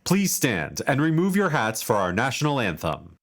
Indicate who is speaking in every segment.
Speaker 1: Please stand and remove your hats for our national anthem.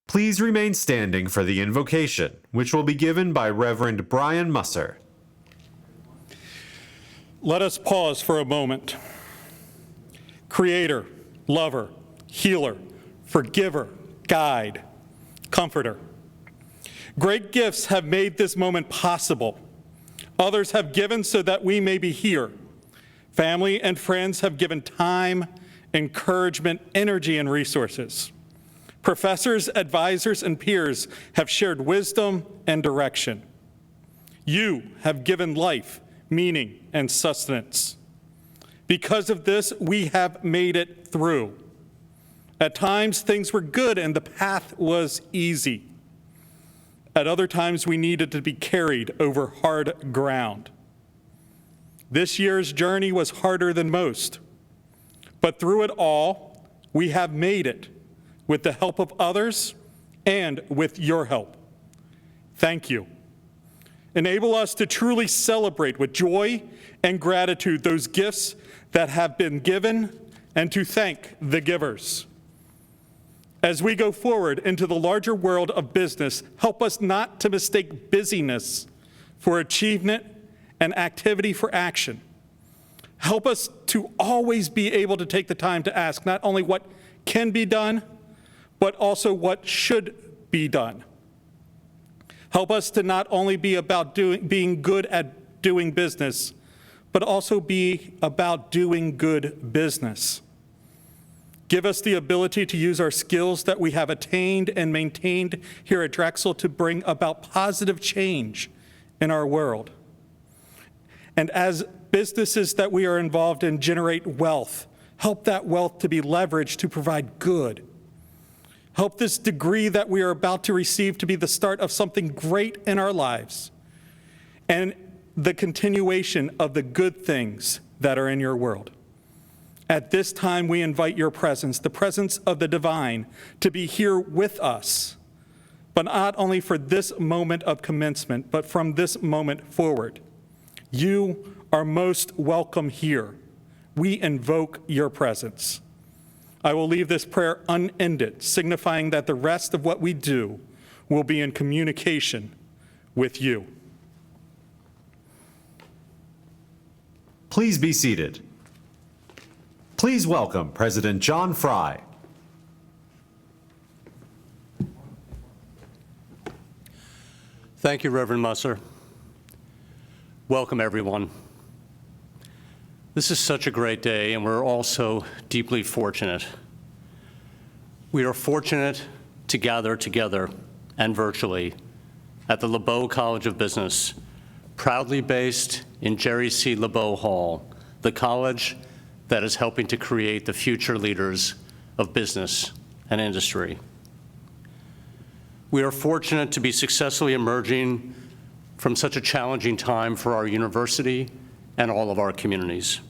Speaker 1: Please remain standing for the invocation, which will be given by Reverend Brian Musser.
Speaker 2: Let us pause for a moment. Creator, lover, healer, forgiver, guide, comforter. Great gifts have made this moment possible. Others have given so that we may be here. Family and friends have given time, encouragement, energy, and resources. Professors, advisors, and peers have shared wisdom and direction. You have given life, meaning, and sustenance. Because of this, we have made it through. At times, things were good and the path was easy. At other times, we needed to be carried over hard ground. This year's journey was harder than most, but through it all, we have made it with the help of others and with your help. Thank you. Enable us to truly celebrate with joy and gratitude those gifts that have been given and to thank the givers. As we go forward into the larger world of business, help us not to mistake busyness for achievement and activity for action. Help us to always be able to take the time to ask not only what can be done, but also what should be done. Help us to not only be about being good at doing business, but also be about doing good business. Give us the ability to use our skills that we have attained and maintained here at Drexel to bring about positive change in our world. And as businesses that we are involved in generate wealth, help that wealth to be leveraged to provide good. Help this degree that we are about to receive to be the start of something great in our lives and the continuation of the good things that are in your world. At this time, we invite your presence, the presence of the divine, to be here with us, but not only for this moment of commencement, but from this moment forward. You are most welcome here. We invoke your presence. I will leave this prayer unended, signifying that the rest of what we do will be in communication with you.
Speaker 1: Please be seated. Please welcome President John Fry.
Speaker 3: Thank you, Reverend Musser. Welcome, everyone. This is such a great day, and we're also deeply fortunate. We are fortunate to gather together and virtually at the LeBow College of Business, proudly based in Jerry C. LeBow Hall, the college that is helping to create the future leaders of business and industry. We are fortunate to be successfully emerging from such a challenging time for our university and all of our communities.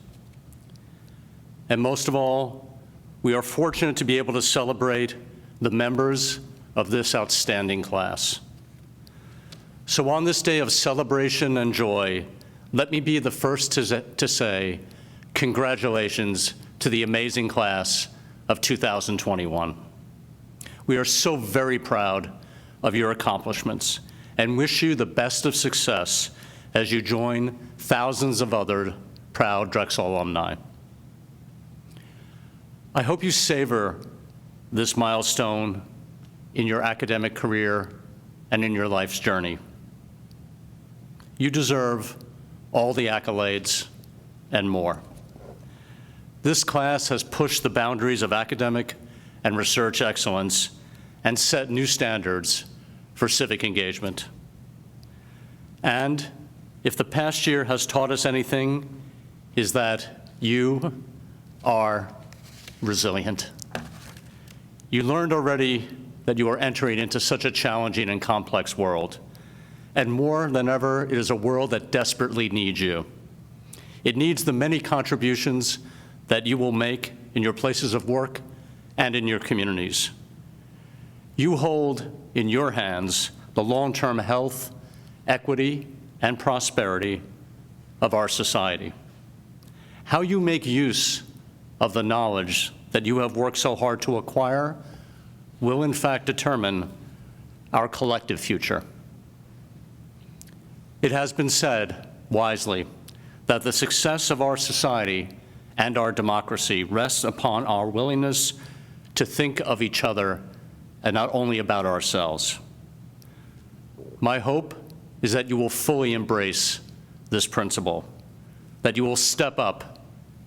Speaker 3: And most of all, we are fortunate to be able to celebrate the members of this outstanding class. So on this day of celebration and joy, let me be the first to say congratulations to the amazing class of 2021. We are so very proud of your accomplishments and wish you the best of success as you join thousands of other proud Drexel alumni. I hope you savor this milestone in your academic career and in your life's journey. You deserve all the accolades and more. This class has pushed the boundaries of academic and research excellence and set new standards for civic engagement. And if the past year has taught us anything, is that you are resilient. You learned already that you are entering into such a challenging and complex world. And more than ever, it is a world that desperately needs you. It needs the many contributions that you will make in your places of work and in your communities. You hold in your hands the long-term health, equity, and prosperity of our society. How you make use of the knowledge that you have worked so hard to acquire will in fact determine our collective future. It has been said, wisely, that the success of our society and our democracy rests upon our willingness to think of each other and not only about ourselves. My hope is that you will fully embrace this principle, that you will step up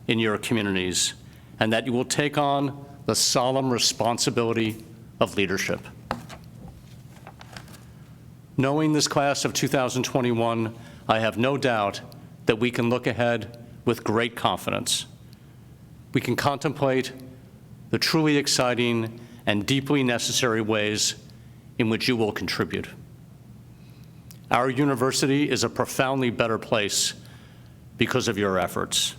Speaker 3: in your communities, and that you will take on the solemn responsibility of leadership. Knowing this class of 2021, I have no doubt that we can look ahead with great confidence. We can contemplate the truly exciting and deeply necessary ways in which you will contribute. Our university is a profoundly better place because of your efforts.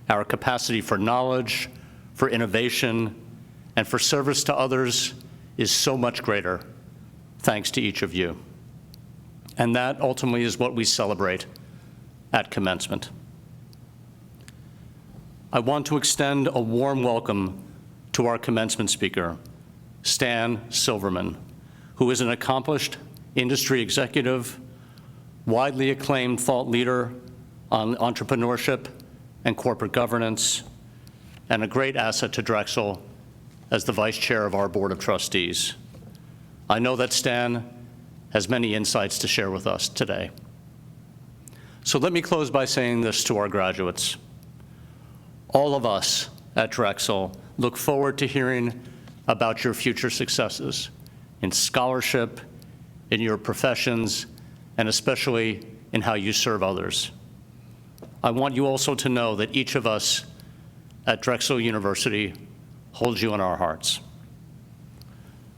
Speaker 3: Our capacity for knowledge, for innovation, and for service to others is so much greater, thanks to each of you. And that ultimately is what we celebrate at Commencement. I want to extend a warm welcome to our Commencement speaker, Stan Silverman, who is an accomplished industry executive, widely acclaimed thought leader on entrepreneurship and corporate governance, and a great asset to Drexel as the vice chair of our Board of Trustees. I know that Stan has many insights to share with us today. So let me close by saying this to our graduates. All of us at Drexel look forward to hearing about your future successes in scholarship, in your professions, and especially in how you serve others. I want you also to know that each of us at Drexel University holds you in our hearts.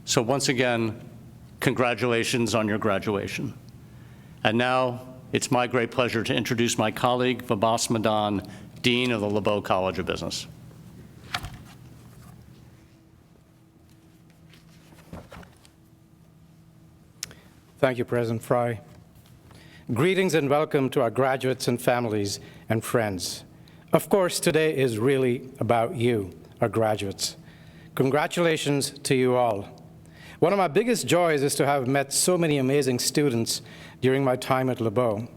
Speaker 3: So once again, congratulations on your graduation. And now, it's my great pleasure to introduce my colleague, Vibhas Madan, Dean of the LeBow College of Business.
Speaker 4: Thank you, President Fry. Greetings and welcome to our graduates and families and friends. Of course, today is really about you, our graduates. Congratulations to you all. One of my biggest joys is to have met so many amazing students during my time at LeBow.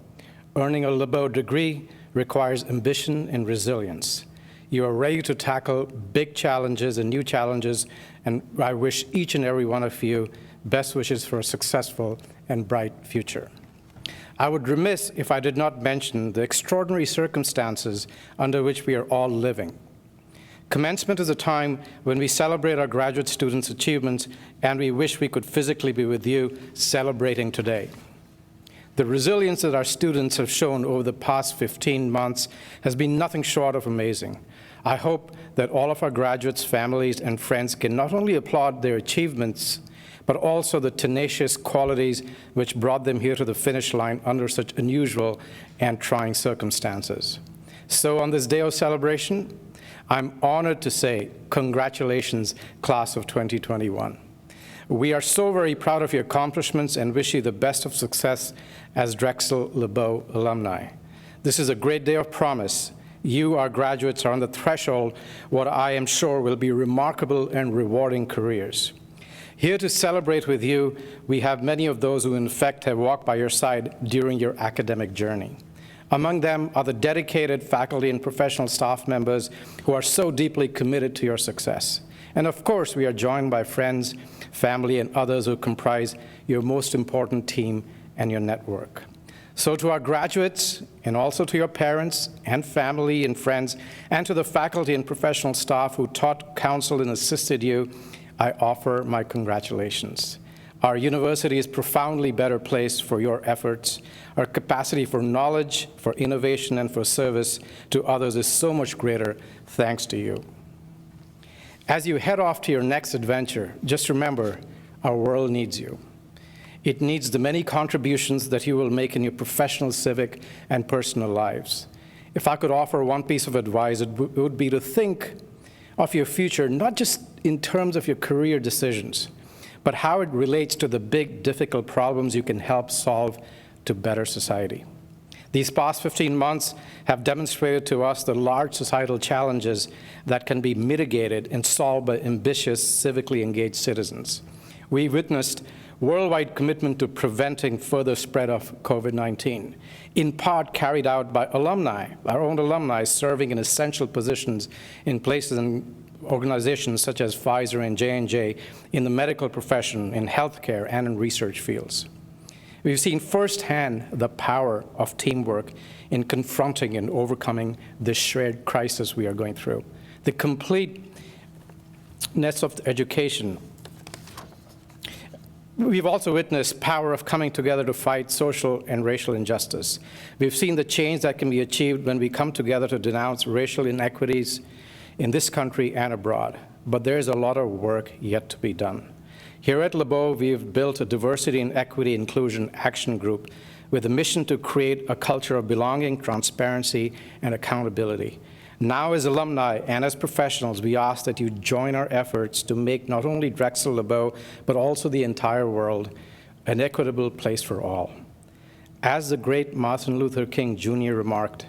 Speaker 4: Earning a LeBow degree requires ambition and resilience. You are ready to tackle big challenges and new challenges, and I wish each and every one of you best wishes for a successful and bright future. I would be remiss if I did not mention the extraordinary circumstances under which we are all living. Commencement is a time when we celebrate our graduate students' achievements, and we wish we could physically be with you celebrating today. The resilience that our students have shown over the past 15 months has been nothing short of amazing. I hope that all of our graduates, families, and friends can not only applaud their achievements, but also the tenacious qualities which brought them here to the finish line under such unusual and trying circumstances. So on this day of celebration, I'm honored to say congratulations, class of 2021. We are so very proud of your accomplishments and wish you the best of success as Drexel LeBow alumni. This is a great day of promise. You, our graduates, are on the threshold what I am sure will be remarkable and rewarding careers. Here to celebrate with you, we have many of those who in fact have walked by your side during your academic journey. Among them are the dedicated faculty and professional staff members who are so deeply committed to your success. And of course, we are joined by friends, family, and others who comprise your most important team and your network. So to our graduates, and also to your parents and family and friends, and to the faculty and professional staff who taught, counseled, and assisted you, I offer my congratulations. Our university is profoundly better placed for your efforts. Our capacity for knowledge, for innovation, and for service to others is so much greater thanks to you. As you head off to your next adventure, just remember, our world needs you. It needs the many contributions that you will make in your professional, civic, and personal lives. If I could offer one piece of advice, it would be to think of your future, not just in terms of your career decisions, but how it relates to the big, difficult problems you can help solve to better society. These past 15 months have demonstrated to us the large societal challenges that can be mitigated and solved by ambitious, civically engaged citizens. We witnessed worldwide commitment to preventing further spread of COVID-19, in part carried out by alumni, our own alumni serving in essential positions in places and organizations such as Pfizer and J&J in the medical profession, in healthcare, and in research fields. We've seen firsthand the power of teamwork in confronting and overcoming this shared crisis we are going through. The completeness of education. We've also witnessed power of coming together to fight social and racial injustice. We've seen the change that can be achieved when we come together to denounce racial inequities in this country and abroad. But there's a lot of work yet to be done. Here at LeBow, we've built a diversity and equity inclusion action group with a mission to create a culture of belonging, transparency, and accountability. Now, as alumni and as professionals, we ask that you join our efforts to make not only Drexel LeBow, but also the entire world an equitable place for all. As the great Martin Luther King Jr. remarked,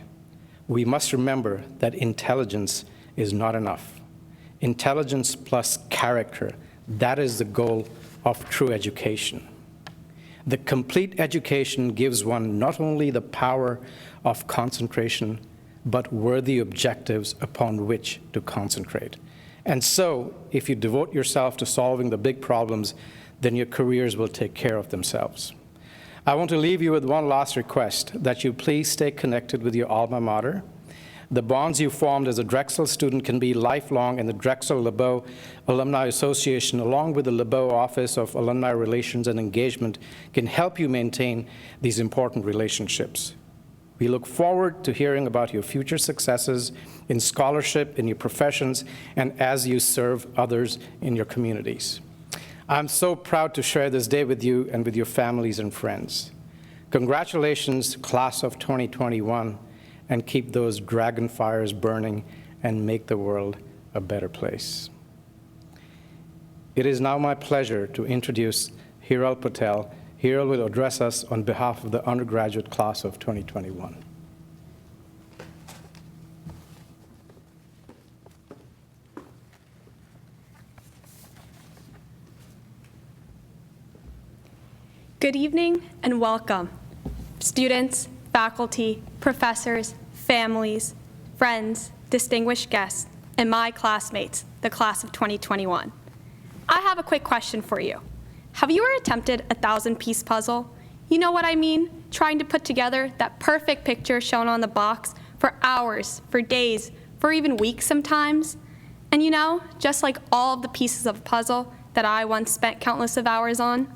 Speaker 4: we must remember that intelligence is not enough. Intelligence plus character, that is the goal of true education. The complete education gives one not only the power of concentration, but worthy objectives upon which to concentrate. And so, if you devote yourself to solving the big problems, then your careers will take care of themselves. I want to leave you with one last request, that you please stay connected with your alma mater. The bonds you formed as a Drexel student can be lifelong, and the Drexel LeBow Alumni Association, along with the LeBow Office of Alumni Relations and Engagement, can help you maintain these important relationships. We look forward to hearing about your future successes in scholarship, in your professions, and as you serve others in your communities. I'm so proud to share this day with you and with your families and friends. Congratulations, class of 2021, and keep those dragon fires burning and make the world a better place. It is now my pleasure to introduce Hiral Patel. Hiral will address us on behalf of the undergraduate class of 2021.
Speaker 5: Good evening and welcome, students, faculty, professors, families, friends, distinguished guests, and my classmates, the class of 2021. I have a quick question for you. Have you ever attempted a 1,000-piece puzzle? You know what I mean? Trying to put together that perfect picture shown on the box for hours, for days, for even weeks sometimes. And you know, just like all of the pieces of a puzzle that I once spent countless of hours on,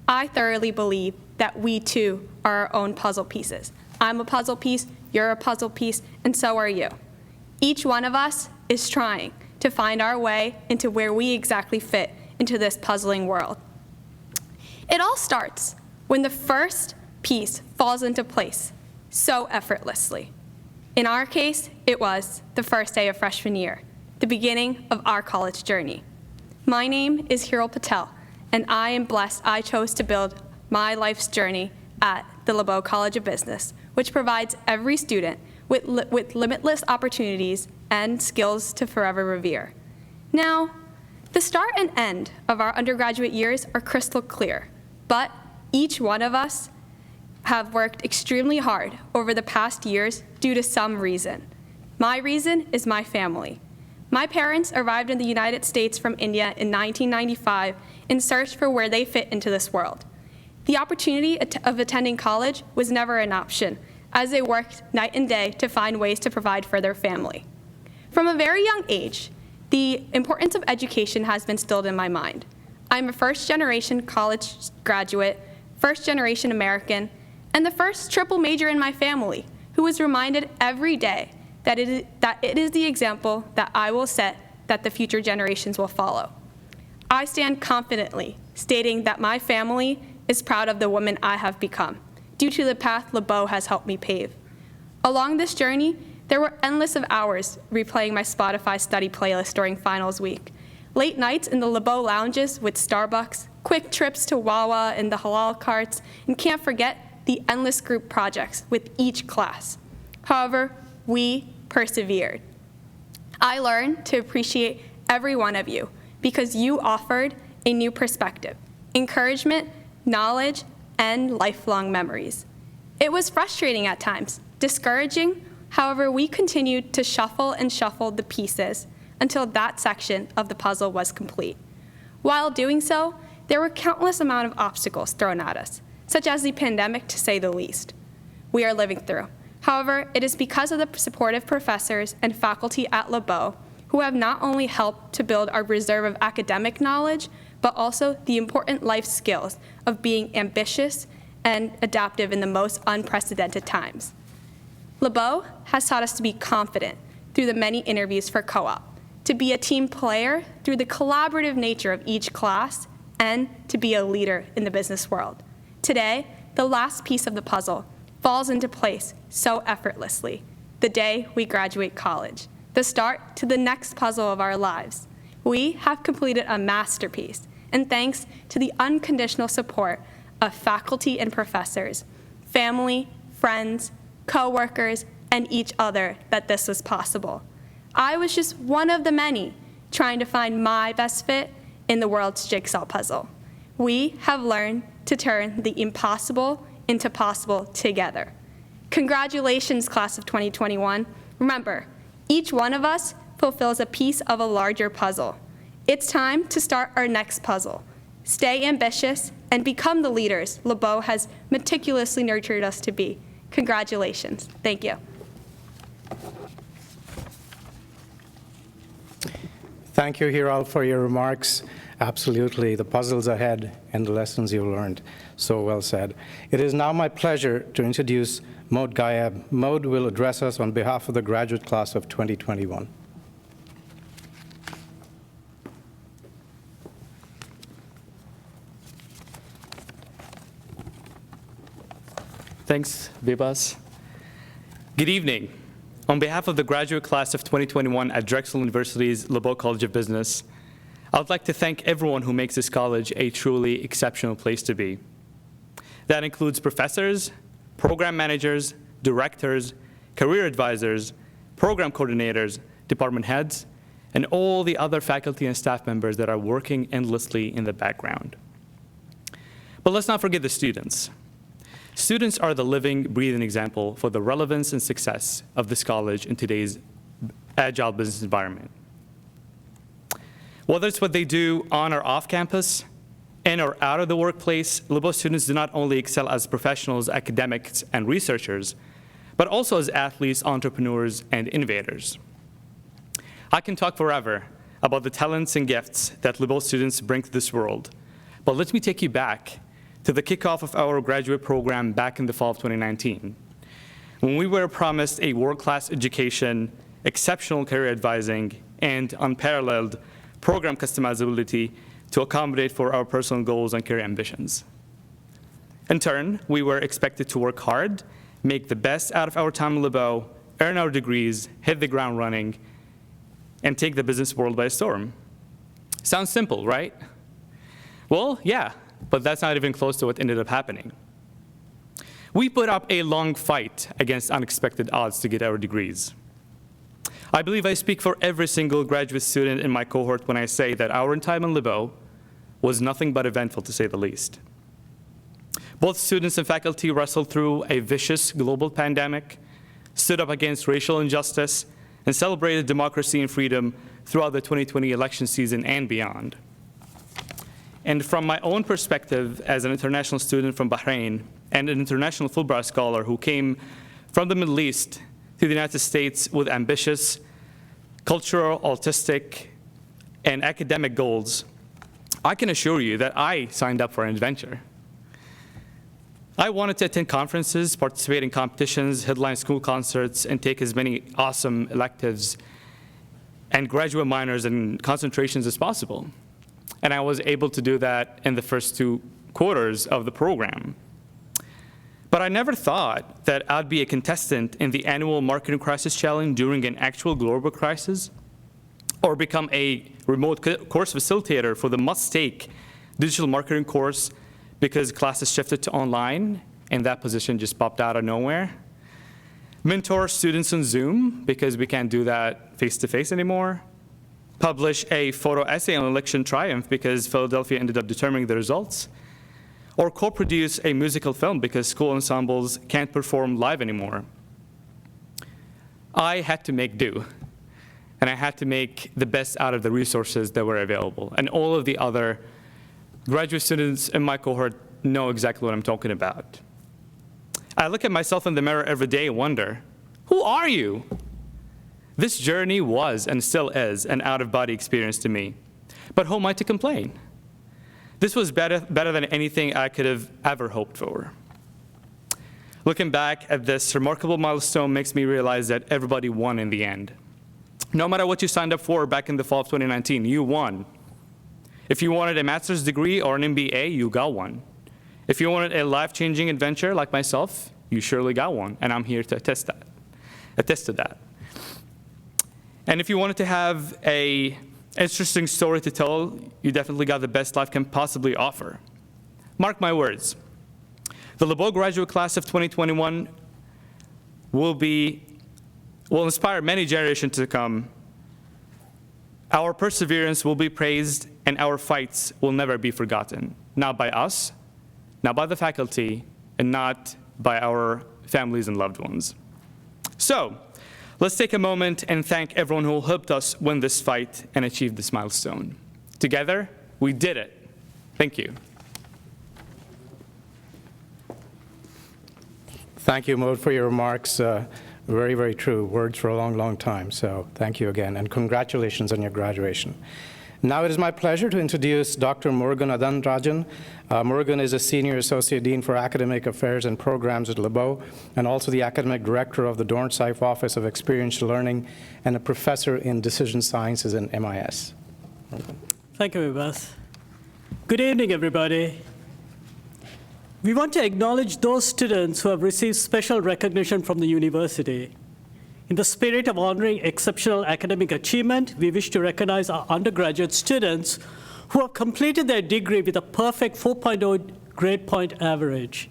Speaker 5: I thoroughly believe that we too are our own puzzle pieces. I'm a puzzle piece, you're a puzzle piece, and so are you. Each one of us is trying to find our way into where we exactly fit into this puzzling world. It all starts when the first piece falls into place so effortlessly. In our case, it was the first day of freshman year, the beginning of our college journey. My name is Hiral Patel, and I am blessed I chose to build my life's journey at the LeBow College of Business, which provides every student with limitless opportunities and skills to forever revere. Now, the start and end of our undergraduate years are crystal clear, but each one of us have worked extremely hard over the past years due to some reason. My reason is my family. My parents arrived in the United States from India in 1995 in search for where they fit into this world. The opportunity of attending college was never an option, as they worked night and day to find ways to provide for their family. From a very young age, the importance of education has been instilled in my mind. I'm a first-generation college graduate, first-generation American, and the first triple major in my family who was reminded every day that it is the example that I will set that the future generations will follow. I stand confidently stating that my family is proud of the woman I have become due to the path LeBow has helped me pave. Along this journey, there were endless of hours replaying my Spotify study playlist during finals week, late nights in the LeBow lounges with Starbucks, quick trips to Wawa and the halal carts, and can't forget the endless group projects with each class. However, we persevered. I learned to appreciate every one of you because you offered a new perspective, encouragement, knowledge, and lifelong memories. It was frustrating at times, discouraging. However, we continued to shuffle and shuffle the pieces until that section of the puzzle was complete. While doing so, there were countless amount of obstacles thrown at us, such as the pandemic, to say the least, we are living through. However, it is because of the supportive professors and faculty at LeBow who have not only helped to build our reserve of academic knowledge, but also the important life skills of being ambitious and adaptive in the most unprecedented times. LeBow has taught us to be confident through the many interviews for co-op, to be a team player through the collaborative nature of each class, and to be a leader in the business world. Today, the last piece of the puzzle falls into place so effortlessly, the day we graduate college, the start to the next puzzle of our lives. We have completed a masterpiece, and thanks to the unconditional support of faculty and professors, family, friends, co-workers, and each other that this was possible. I was just one of the many trying to find my best fit in the world's jigsaw puzzle. We have learned to turn the impossible into possible together. Congratulations, class of 2021. Remember, each one of us fulfills a piece of a larger puzzle. It's time to start our next puzzle. Stay ambitious and become the leaders LeBow has meticulously nurtured us to be. Congratulations. Thank you.
Speaker 4: Thank you, Hiral, for your remarks. Absolutely, the puzzles ahead and the lessons you learned. So well said. It is now my pleasure to introduce Maud Gayab. Maud will address us on behalf of the graduate class of 2021.
Speaker 6: Thanks, Bibas. Good evening. On behalf of the graduate class of 2021 at Drexel University's LeBow College of Business, I would like to thank everyone who makes this college a truly exceptional place to be. That includes professors, program managers, directors, career advisors, program coordinators, department heads, and all the other faculty and staff members that are working endlessly in the background. But let's not forget the students. Students are the living, breathing example for the relevance and success of this college in today's agile business environment. Whether it's what they do on or off campus, in or out of the workplace, LeBow students do not only excel as professionals, academics, and researchers, but also as athletes, entrepreneurs, and innovators. I can talk forever about the talents and gifts that LeBow students bring to this world, but let me take you back to the kickoff of our graduate program back in the fall of 2019, when we were promised a world-class education, exceptional career advising, and unparalleled program customizability to accommodate for our personal goals and career ambitions. In turn, we were expected to work hard, make the best out of our time in LeBow, earn our degrees, hit the ground running, and take the business world by storm. Sounds simple, right? Well, yeah, but that's not even close to what ended up happening. We put up a long fight against unexpected odds to get our degrees. I believe I speak for every single graduate student in my cohort when I say that our time in LeBow was nothing but eventful, to say the least. Both students and faculty wrestled through a vicious global pandemic, stood up against racial injustice, and celebrated democracy and freedom throughout the 2020 election season and beyond. And from my own perspective as an international student from Bahrain and an international Fulbright scholar who came from the Middle East to the United States with ambitious cultural, artistic, and academic goals, I can assure you that I signed up for an adventure. I wanted to attend conferences, participate in competitions, headline school concerts, and take as many awesome electives and graduate minors and concentrations as possible. And I was able to do that in the first 2 quarters of the program. But I never thought that I'd be a contestant in the annual Marketing Crisis Challenge during an actual global crisis, or become a remote course facilitator for the must-take digital marketing course because classes shifted to online, and that position just popped out of nowhere. Mentor students on Zoom, because we can't do that face-to-face anymore. Publish a photo essay on election triumph, because Philadelphia ended up determining the results. Or co-produce a musical film, because school ensembles can't perform live anymore. I had to make do, and I had to make the best out of the resources that were available. And all of the other graduate students in my cohort know exactly what I'm talking about. I look at myself in the mirror every day and wonder, who are you? This journey was and still is an out-of-body experience to me. But who am I to complain? This was better than anything I could have ever hoped for. Looking back at this remarkable milestone makes me realize that everybody won in the end. No matter what you signed up for back in the fall of 2019, you won. If you wanted a master's degree or an MBA, you got one. If you wanted a life-changing adventure like myself, you surely got one, and I'm here to attest to that. And if you wanted to have an interesting story to tell, you definitely got the best life can possibly offer. Mark my words. The LeBow graduate class of 2021 will inspire many generations to come. Our perseverance will be praised, and our fights will never be forgotten. Not by us, not by the faculty, and not by our families and loved ones. So, let's take a moment and thank everyone who helped us win this fight and achieve this milestone. Together, we did it. Thank you.
Speaker 4: Thank you, Maud, for your remarks. Very, very true. Words for a long, long time. So thank you again, and congratulations on your graduation. Now it is my pleasure to introduce Dr. Morgan Adandrajan. Morgan is a Senior Associate Dean for Academic Affairs and Programs at LeBow, and also the Academic Director of the Dornsife Office of Experiential Learning, and a Professor in Decision Sciences and MIS.
Speaker 7: Thank you, Vibhas. Good evening, everybody. We want to acknowledge those students who have received special recognition from the university. In the spirit of honoring exceptional academic achievement, we wish to recognize our undergraduate students who have completed their degree with a perfect 4.0 grade point average.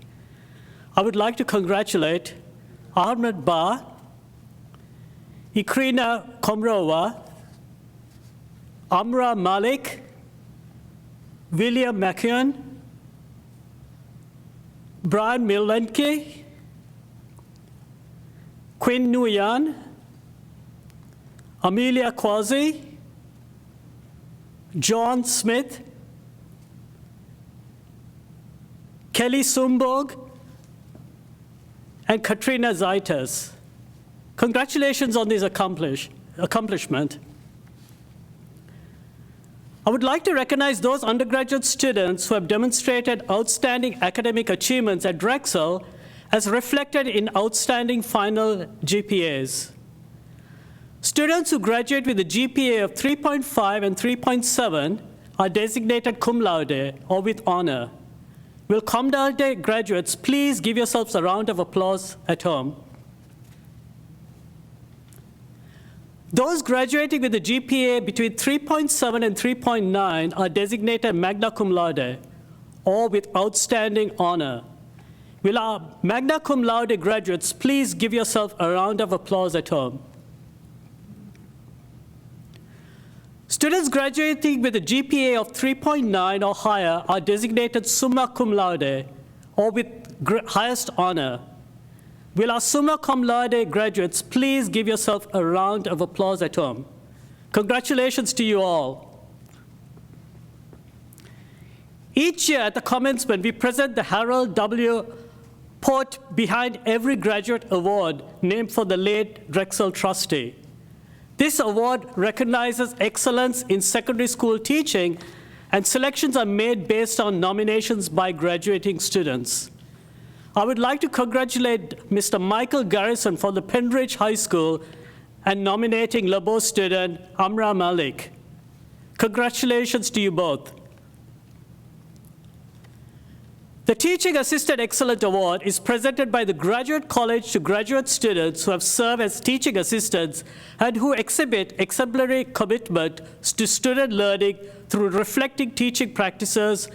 Speaker 7: I would like to congratulate Ahmed Ba, Ikrina Komrova, Amra Malik, William McKeon, Brian Millenke, Quinn Nguyen, Amelia Quasi, John Smith, Kelly Sumborg, and Katrina Zaitis. Congratulations on this accomplishment. I would like to recognize those undergraduate students who have demonstrated outstanding academic achievements at Drexel as reflected in outstanding final GPAs. Students who graduate with a GPA of 3.5 and 3.7 are designated cum laude or with honor. Will cum laude graduates please give yourselves a round of applause at home? Those graduating with a GPA between 3.7 and 3.9 are designated magna cum laude, or with outstanding honor. Will our magna cum laude graduates please give yourself a round of applause at home? Students graduating with a GPA of 3.9 or higher are designated summa cum laude, or with highest honor. Will our summa cum laude graduates please give yourself a round of applause at home? Congratulations to you all. Each year at the commencement, we present the Harold W. Port behind every graduate award named for the late Drexel trustee. This award recognizes excellence in secondary school teaching, and selections are made based on nominations by graduating students. I would like to congratulate Mr. Michael Garrison from the Penridge High School and nominating LeBow student Amra Malik. Congratulations to you both. The Teaching Assistant Excellent Award is presented by the Graduate College to graduate students who have served as teaching assistants and who exhibit exemplary commitment to student learning through reflecting teaching practices,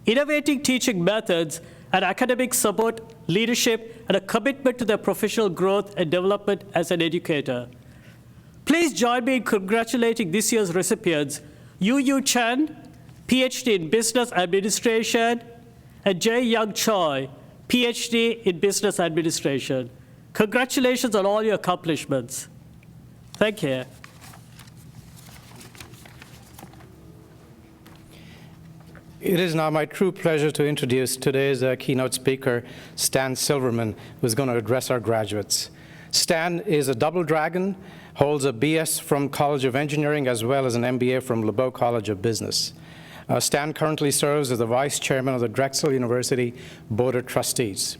Speaker 7: innovating teaching methods, and academic support, leadership, and a commitment to their professional growth and development as an educator. Please join me in congratulating this year's recipients, Yu Chen, PhD in Business Administration, and Jae Young Choi, PhD in Business Administration. Congratulations on all your accomplishments. Thank you.
Speaker 4: It is now my true pleasure to introduce today's keynote speaker, Stan Silverman, who is going to address our graduates. Stan is a double dragon, holds a BS from College of Engineering as well as an MBA from LeBow College of Business. Stan currently serves as the Vice Chairman of the Drexel University Board of Trustees.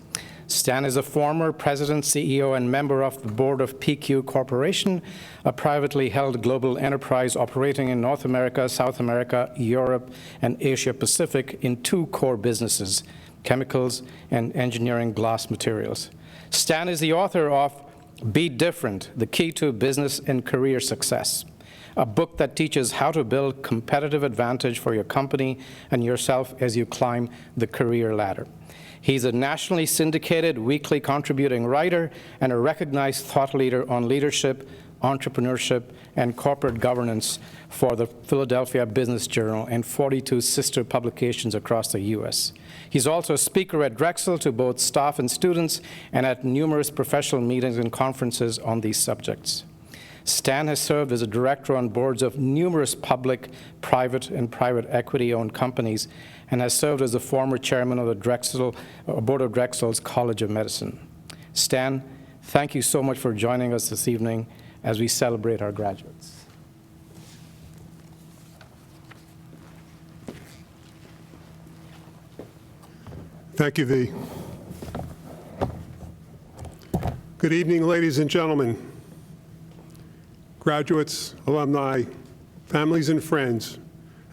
Speaker 4: Stan is a former president, CEO, and member of the board of PQ Corporation, a privately held global enterprise operating in North America, South America, Europe, and Asia Pacific in two core businesses, chemicals and engineering glass materials. Stan is the author of Be Different, The Key to Business and Career Success, a book that teaches how to build competitive advantage for your company and yourself as you climb the career ladder. He's a nationally syndicated weekly contributing writer and a recognized thought leader on leadership, entrepreneurship, and corporate governance for the Philadelphia Business Journal and 42 sister publications across the U.S. He's also a speaker at Drexel to both staff and students and at numerous professional meetings and conferences on these subjects. Stan has served as a director on boards of numerous public, private, and private equity-owned companies and has served as the former chairman of the board of Drexel's College of Medicine. Stan, thank you so much for joining us this evening as we celebrate our graduates.
Speaker 8: Thank you, V. Good evening, ladies and gentlemen. Graduates, alumni, families and friends,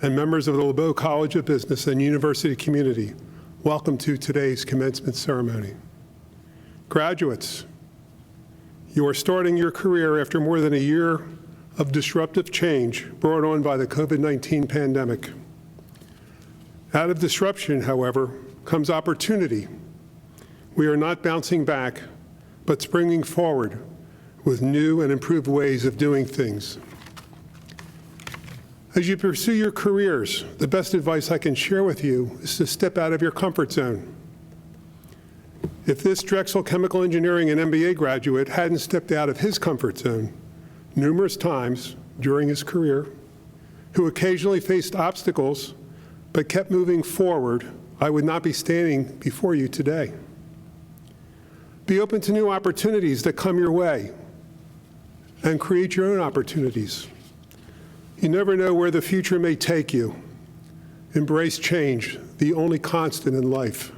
Speaker 8: and members of the LeBow College of Business and University community, welcome to today's commencement ceremony. Graduates, you are starting your career after more than a year of disruptive change brought on by the COVID-19 pandemic. Out of disruption, however, comes opportunity. We are not bouncing back, but springing forward with new and improved ways of doing things. As you pursue your careers, the best advice I can share with you is to step out of your comfort zone. If this Drexel Chemical Engineering and MBA graduate hadn't stepped out of his comfort zone numerous times during his career, who occasionally faced obstacles but kept moving forward, I would not be standing before you today. Be open to new opportunities that come your way and create your own opportunities. You never know where the future may take you. Embrace change, the only constant in life.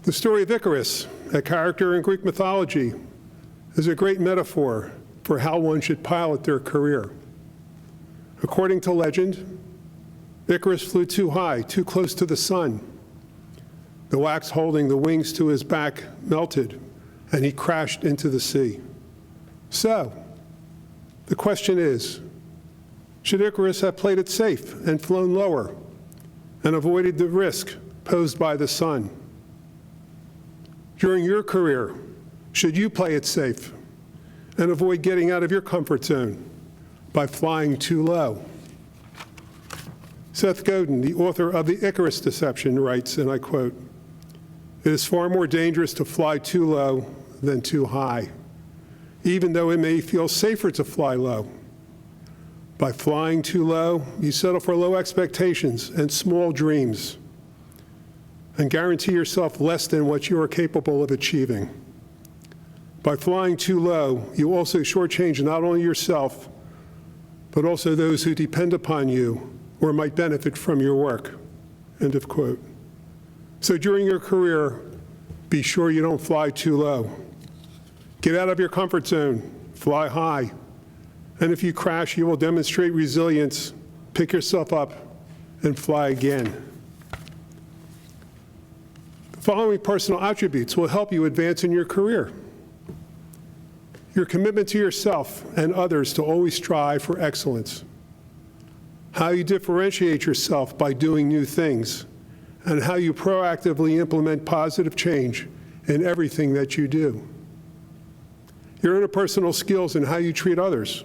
Speaker 8: The story of Icarus, a character in Greek mythology, is a great metaphor for how one should pilot their career. According to legend, Icarus flew too high, too close to the sun. The wax holding the wings to his back melted, and he crashed into the sea. So, the question is, should Icarus have played it safe and flown lower and avoided the risk posed by the sun? During your career, should you play it safe and avoid getting out of your comfort zone by flying too low? Seth Godin, the author of The Icarus Deception, writes, and I quote, "It is far more dangerous to fly too low than too high, even though it may feel safer to fly low. By flying too low, you settle for low expectations and small dreams and guarantee yourself less than what you are capable of achieving. By flying too low, you also shortchange not only yourself, but also those who depend upon you or might benefit from your work." End of quote. So during your career, be sure you don't fly too low. Get out of your comfort zone, fly high, and if you crash, you will demonstrate resilience, pick yourself up, and fly again. The following personal attributes will help you advance in your career. Your commitment to yourself and others to always strive for excellence. How you differentiate yourself by doing new things, and how you proactively implement positive change in everything that you do. Your interpersonal skills and how you treat others.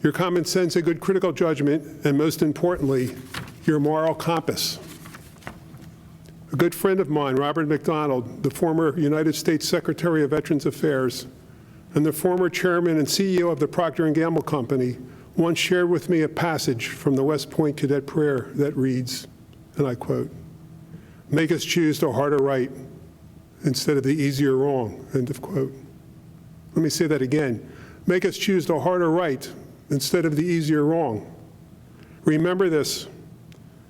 Speaker 8: Your common sense and good critical judgment, and most importantly, your moral compass. A good friend of mine, Robert McDonald, the former United States Secretary of Veterans Affairs and the former chairman and CEO of the Procter & Gamble Company, once shared with me a passage from the West Point Cadet Prayer that reads, and I quote, "Make us choose the harder right instead of the easier wrong," end of quote. Let me say that again. Make us choose the harder right instead of the easier wrong. Remember this,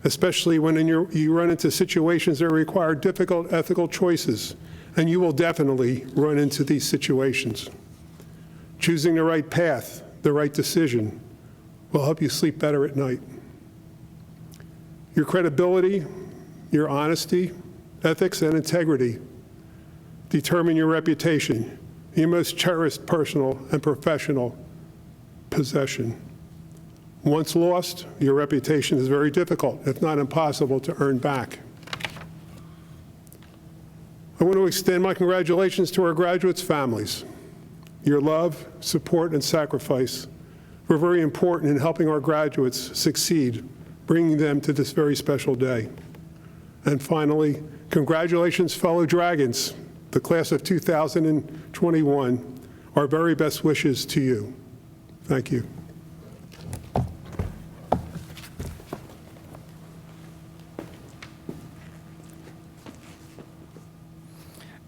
Speaker 8: especially when you run into situations that require difficult ethical choices, and you will definitely run into these situations. Choosing the right path, the right decision, will help you sleep better at night. Your credibility, your honesty, ethics, and integrity determine your reputation, your most cherished personal and professional possession. Once lost, your reputation is very difficult, if not impossible, to earn back. I want to extend my congratulations to our graduates' families. Your love, support, and sacrifice were very important in helping our graduates succeed, bringing them to this very special day. And finally, congratulations, fellow Dragons, the class of 2021. Our very best wishes to you. Thank you.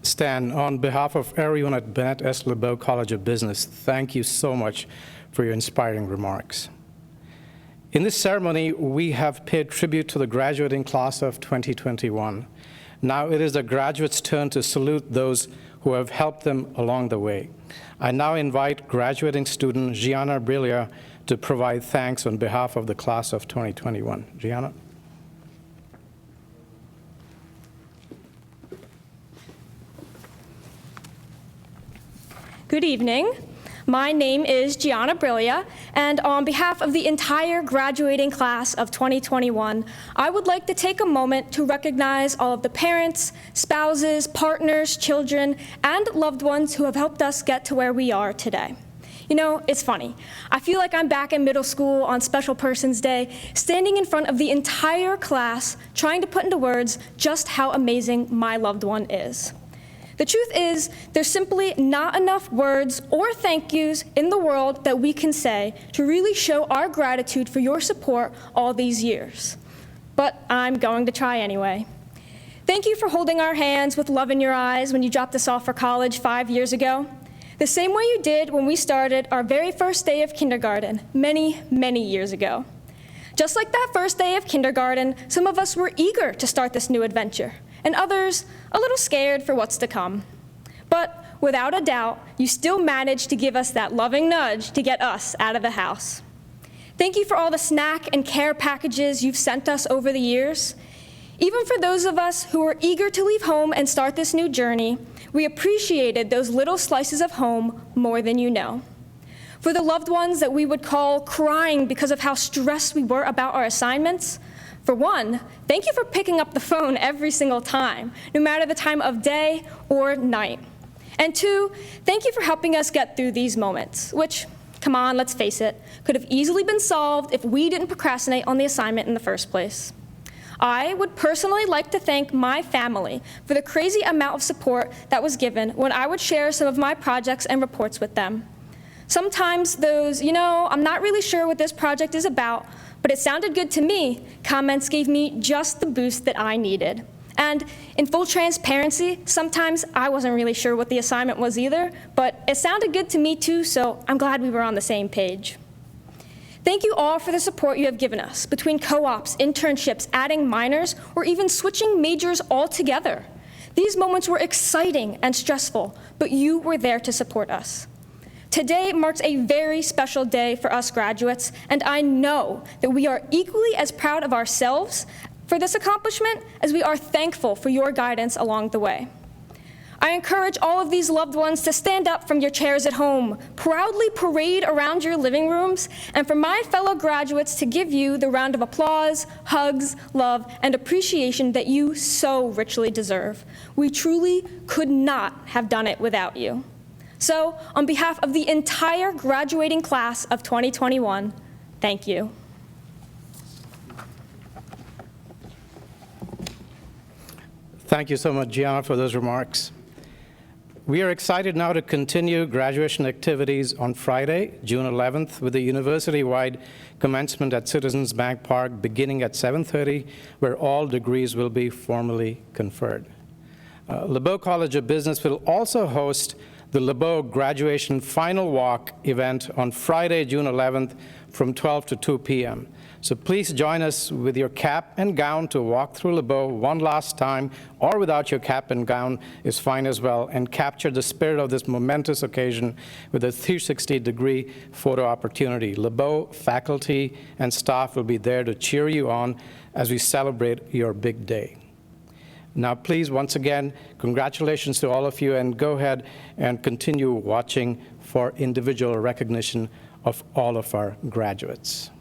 Speaker 4: Stan, on behalf of everyone at Bennett S. LeBow College of Business, thank you so much for your inspiring remarks. In this ceremony, we have paid tribute to the graduating class of 2021. Now it is the graduates' turn to salute those who have helped them along the way. I now invite graduating student Gianna Brillia to provide thanks on behalf of the class of 2021. Gianna?
Speaker 5: Good evening. My name is Gianna Brillia, and on behalf of the entire graduating class of 2021, I would like to take a moment to recognize all of the parents, spouses, partners, children, and loved ones who have helped us get to where we are today. You know, it's funny. I feel like I'm back in middle school on Special Persons Day, standing in front of the entire class, trying to put into words just how amazing my loved one is. The truth is, there's simply not enough words or thank yous in the world that we can say to really show our gratitude for your support all these years. But I'm going to try anyway. Thank you for holding our hands with love in your eyes when you dropped us off for college 5 years ago. The same way you did when we started our very first day of kindergarten many, many years ago. Just like that first day of kindergarten, some of us were eager to start this new adventure, and others a little scared for what's to come. But without a doubt, you still managed to give us that loving nudge to get us out of the house. Thank you for all the snack and care packages you've sent us over the years.
Speaker 9: Even for those of us who were eager to leave home and start this new journey, we appreciated those little slices of home more than you know. For the loved ones that we would call crying because of how stressed we were about our assignments, for one, thank you for picking up the phone every single time, no matter the time of day or night. And two, thank you for helping us get through these moments, which, come on, let's face it, could have easily been solved if we didn't procrastinate on the assignment in the first place. I would personally like to thank my family for the crazy amount of support that was given when I would share some of my projects and reports with them. Sometimes those, I'm not really sure what this project is about, but it sounded good to me, comments gave me just the boost that I needed. And in full transparency, sometimes I wasn't really sure what the assignment was either, but it sounded good to me too, so I'm glad we were on the same page. Thank you all for the support you have given us, between co-ops, internships, adding minors, or even switching majors altogether. These moments were exciting and stressful, but you were there to support us. Today marks a very special day for us graduates, and I know that we are equally as proud of ourselves for this accomplishment as we are thankful for your guidance along the way. I encourage all of these loved ones to stand up from your chairs at home, proudly parade around your living rooms, and for my fellow graduates to give you the round of applause, hugs, love, and appreciation that you so richly deserve. We truly could not have done it without you. So, on behalf of the entire graduating class of 2021, thank you.
Speaker 4: Thank you so much, Gianna, for those remarks. We are excited now to continue graduation activities on Friday, June 11th, with the university-wide commencement at Citizens Bank Park beginning at 7:30, where all degrees will be formally conferred. LeBow College of Business will also host the LeBow Graduation Final Walk event on Friday, June 11th from 12 to 2 p.m. So please join us with your cap and gown to walk through LeBow one last time, or without your cap and gown is fine as well, and capture the spirit of this momentous occasion with a 360-degree photo opportunity. LeBow faculty and staff will be there to cheer you on as we celebrate your big day. Now, please, once again, congratulations to all of you, and go ahead and continue watching for individual recognition of all of our graduates.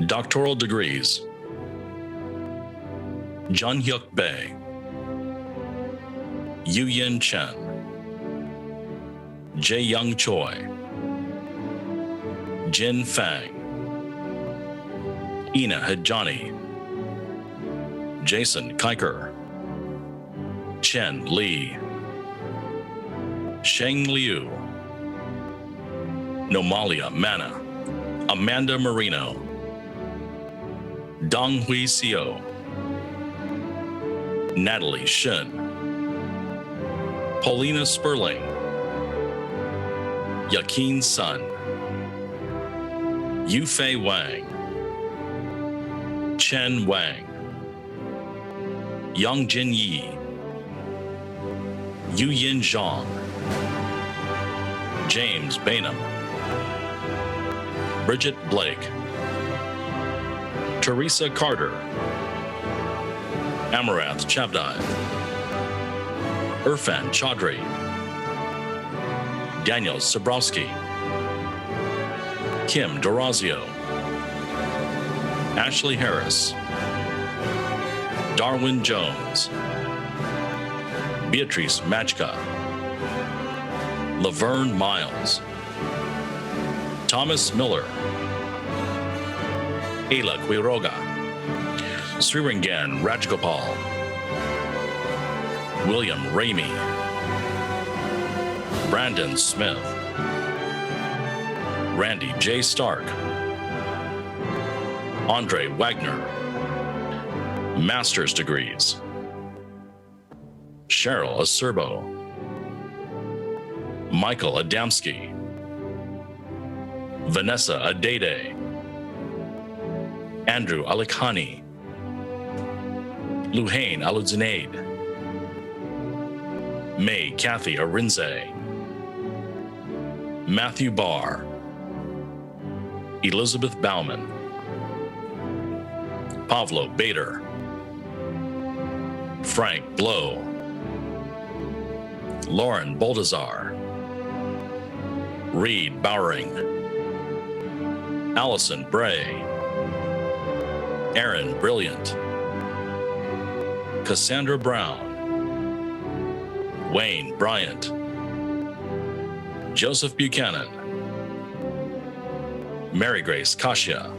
Speaker 10: Doctoral degrees: Jun-hyuk Bae, Yu-Yin Chen, Jae-Young Choi, Jin Fang, Ina Hajani, Jason Kiker, Chen Li, Sheng Liu, Nomalia Mana, Amanda Marino, Dong Hui Seo, Natalie Shin, Paulina Sperling, Yakin Sun, Yufei Wang, Chen Wang, Yang Jin Yi, Yu Yin Zhang, James Bainham, Bridget Blake, Teresa Carter, Amarath Chabdai, Irfan Chaudhry, Daniel Sabrowski, Kim Dorazio, Ashley Harris, Darwin Jones, Beatrice Machka, Laverne Miles, Thomas Miller, Ayla Quiroga, Srirangan Rajgopal, William Ramey, Brandon Smith, Randy J. Stark, Andre Wagner. Master's degrees: Cheryl Acerbo, Michael Adamski, Vanessa Adede, Andrew Alikhani, Luhain Aludzinaid, May Kathy Arinze, Matthew Barr, Elizabeth Bauman, Pavlo Bader, Frank Blow, Lauren Boldazar, Reed Bowering, Allison Bray, Aaron Brilliant, Cassandra Brown, Wayne Bryant, Joseph Buchanan, Mary Grace Kasia,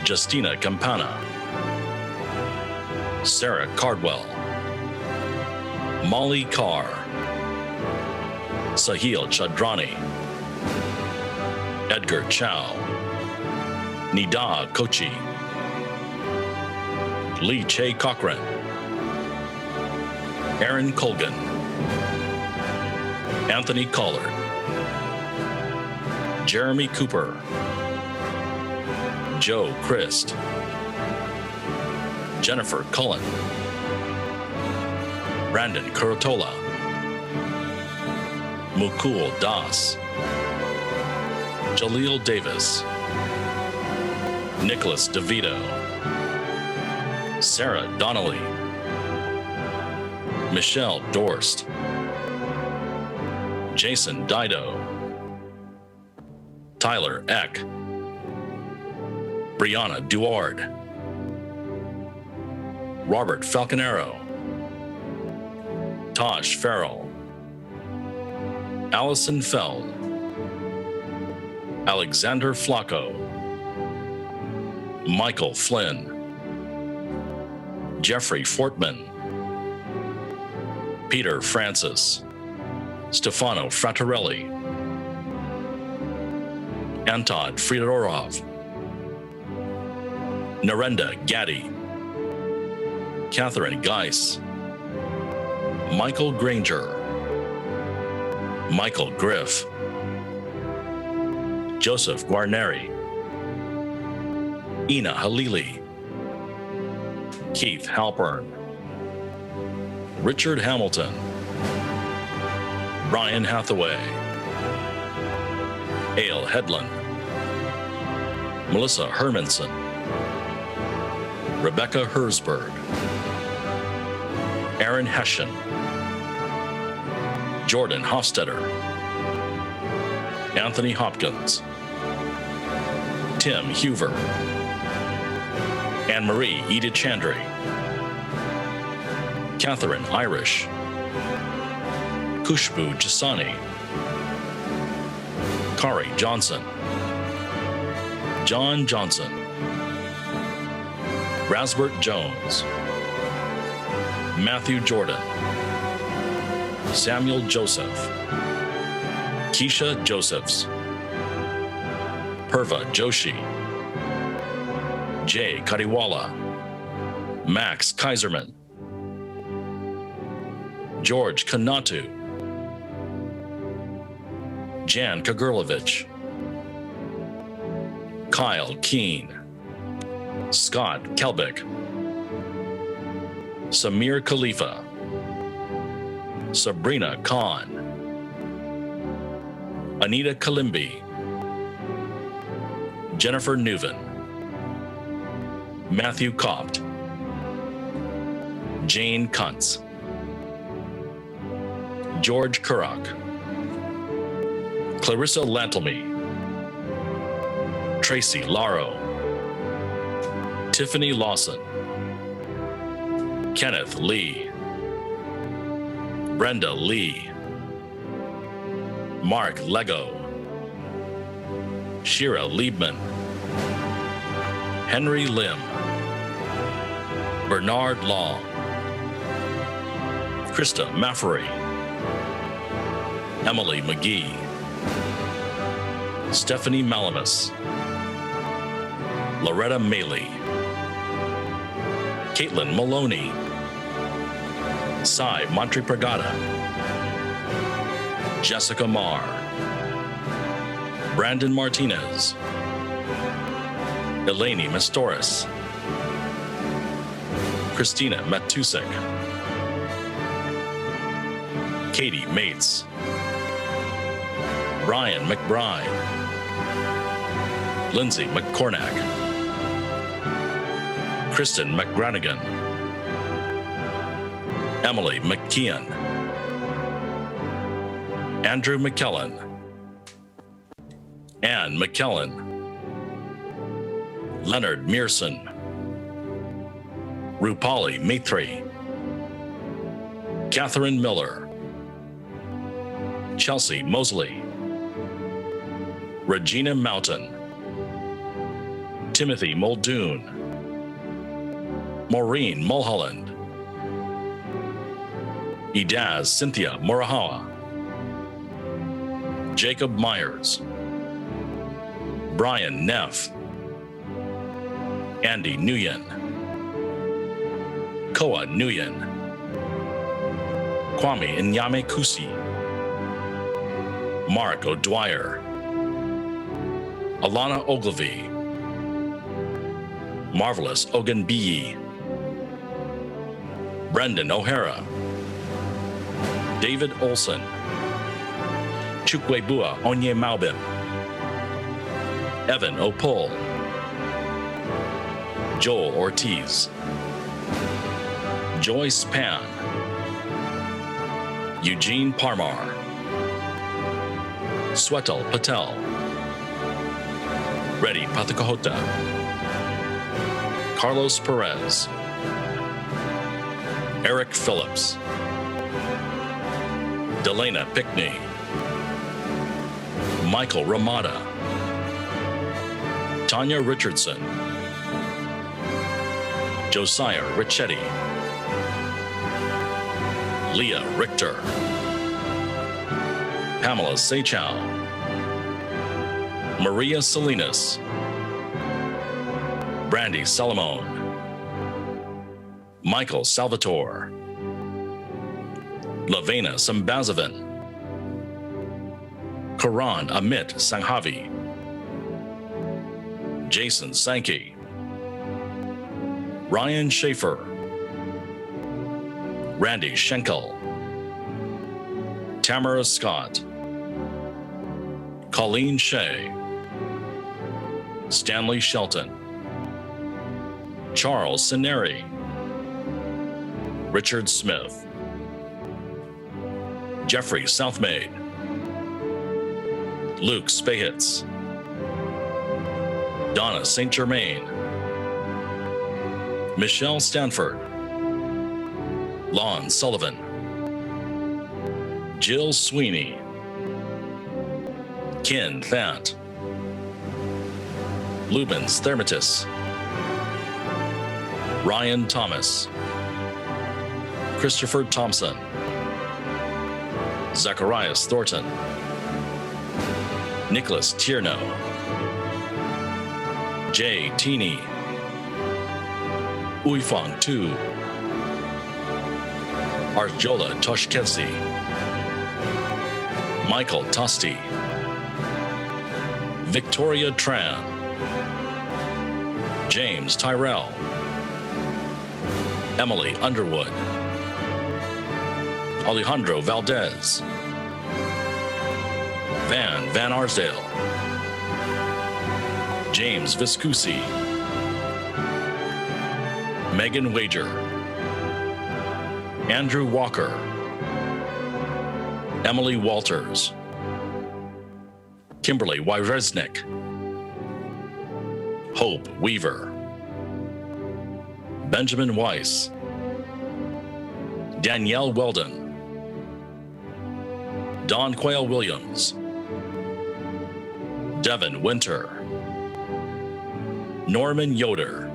Speaker 10: Justina Campana, Sarah Cardwell, Molly Carr, Sahil Chadrani, Edgar Chow, Nida Kochi, Lee Che Cochran, Aaron Colgan, Anthony Collard, Jeremy Cooper, Joe Christ, Jennifer Cullen, Brandon Kurotola, Mukul Das, Jaleel Davis, Nicholas DeVito, Sarah Donnelly, Michelle Dorst, Jason Dido, Tyler Eck, Brianna Duard, Robert Falconero, Taj Farrell, Allison Feld, Alexander Flacco, Michael Flynn, Jeffrey Fortman, Peter Francis, Stefano Frattarelli, Antod Fridorov, Narendra Gaddy, Catherine Geis, Michael Granger, Michael Griff, Joseph Guarneri, Ina Halili, Keith Halpern, Richard Hamilton, Brian Hathaway, Ale Hedlund, Melissa Hermanson, Rebecca Hersberg, Aaron Hession, Jordan Hofstetter, Anthony Hopkins, Tim Huver, Anne-Marie Edichandri, Catherine Irish, Kushbu Jasani, Kari Johnson, John Johnson, Rasbert Jones, Matthew Jordan, Samuel Joseph, Keisha Josephs, Purva Joshi, Jay Kadiwala, Max Kaiserman, George Kanatu, Jan Kagurlovich, Kyle Keene, Scott Kelbick, Samir Khalifa, Sabrina Khan, Anita Kalimbi, Jennifer Newman, Matthew Copt, Jane Kuntz, George Kurak, Clarissa Lantlemy, Tracy Laro, Tiffany Lawson, Kenneth Lee, Brenda Lee, Mark Lego, Shira Liebman, Henry Lim, Bernard Long, Krista Maffery, Emily McGee, Stephanie Malamus, Loretta Maley, Caitlin Maloney, Sai Montepragada, Jessica Marr, Brandon Martinez, Eleni Mastoris, Christina Matusik, Katie Mates, Brian McBride, Lindsay McCornack, Kristen McGranigan, Emily McKeon, Andrew McKellen, Ann McKellen, Leonard Mearson, Rupali Maitri, Catherine Miller, Chelsea Mosley, Regina Mountain, Timothy Muldoon, Maureen Mulholland, Idaz Cynthia Murahawa, Jacob Myers, Brian Neff, Andy Nguyen, Koa Nguyen, Kwame Nyame Kusi, Mark O'Dwyer, Alana Ogilvy, Marvelous Ogunbiyi, Brendan O'Hara, David Olson, Chukwebua Onye Maubim, Evan Opol, Joel Ortiz, Joyce Pan, Eugene Parmar, Swetal Patel, Reddy Pathakahota, Carlos Perez, Eric Phillips, Delana Pickney, Michael Ramada, Tanya Richardson, Josiah Ricchetti, Leah Richter, Pamela Seychow, Maria Salinas, Brandy Salomon, Michael Salvatore, Lavena Sambazavan, Karan Amit Sanghavi, Jason Sankey, Ryan Schaefer, Randy Schenkel, Tamara Scott, Colleen Shea, Stanley Shelton, Charles Sineri, Richard Smith, Jeffrey Southmaid, Luke Spahitz, Donna St. Germain, Michelle Stanford, Lon Sullivan, Jill Sweeney, Ken Thant, Lubens Thermatis, Ryan Thomas, Christopher Thompson, Zacharias Thornton, Nicholas Tierno, Jay Teeny, Uifang Tu, Arjola Toshkevsi, Michael Tosti, Victoria Tran, James Tyrell, Emily Underwood, Alejandro Valdez, Van Arsdale, James Viscusi, Megan Wager, Andrew Walker, Emily Walters, Kimberly Wyresnick, Hope Weaver, Benjamin Weiss, Danielle Weldon, Don Quayle Williams, Devin Winter, Norman Yoder,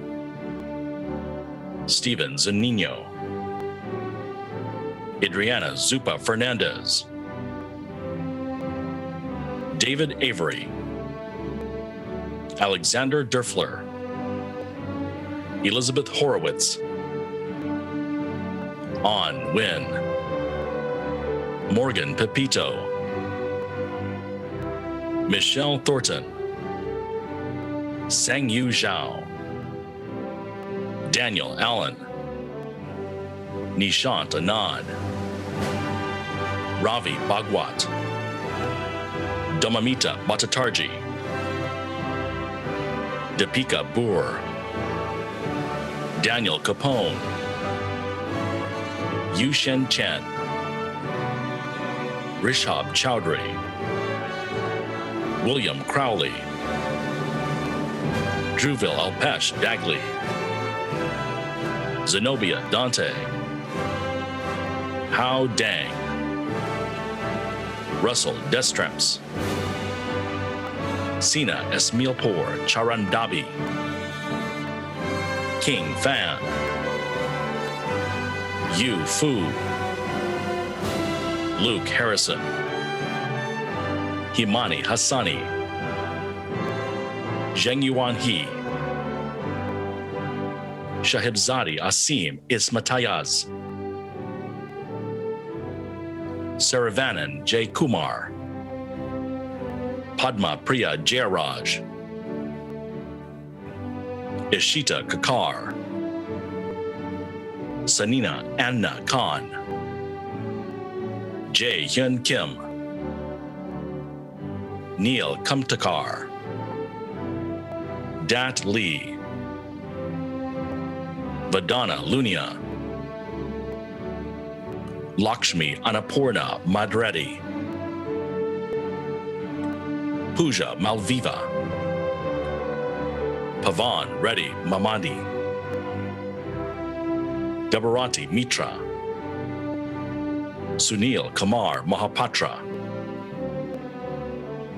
Speaker 10: Steven Zanino, Adriana Zupa Fernandez, David Avery, Alexander Derfler, Elizabeth Horowitz. On Win. Morgan Pepito. Michelle Thornton. Sang-Yu Zhao. Daniel Allen. Nishant Anand. Ravi Bhagwat. Domamita Bhattacharjee. Deepika Boer. Daniel Capone. Yushen Chen. Rishab Chowdhury. William Crowley. Druville Alpesh Dagley. Zenobia Dante. Hao Dang. Russell Destrems. Sina Esmailpour Charandabi. King Fan. Yu Fu. Luke Harrison. Himani Hassani. Zheng Yuan He. Shahibzadi Asim Ismatayaz. Saravanan J. Kumar. Padma Priya Jayaraj. Ishita Kakar. Sanina Anna Khan. Jae Hyun Kim. Neil Kumtakar. Dat Lee. Vadana Lunia. Lakshmi Annapurna Madreddy. Pooja Malviva. Pavan Reddy Mamadi. Dabarati Mitra. Sunil Kumar Mahapatra.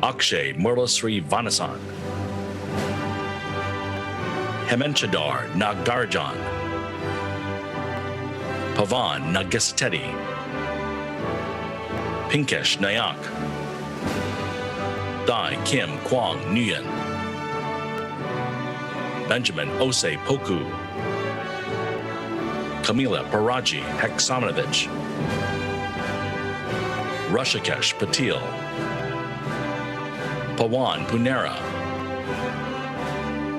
Speaker 10: Akshay Murlasri Vanasan. Hemenchadar Nagdarjan. Pavan Nagasitedi. Pinkesh Nayak. Dai Kim Kwang Nguyen. Benjamin Ose Poku. Kamila Paraji Heksamovich. Rashikesh Patil. Pawan Punera.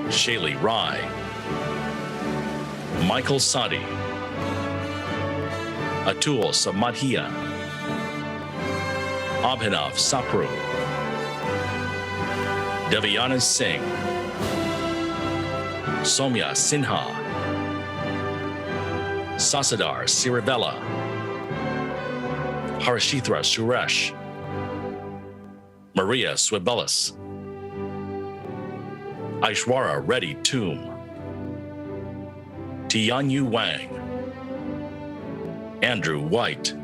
Speaker 10: Shaylee Rai. Michael Sadi. Atul Samadhiya. Abhinav Sapru. Devyana Singh. Somya Sinha. Sasadar Sirivella. Harshithra Suresh. Maria Swibelis. Aishwara Reddy Toom. Tianyu Wang. Andrew White.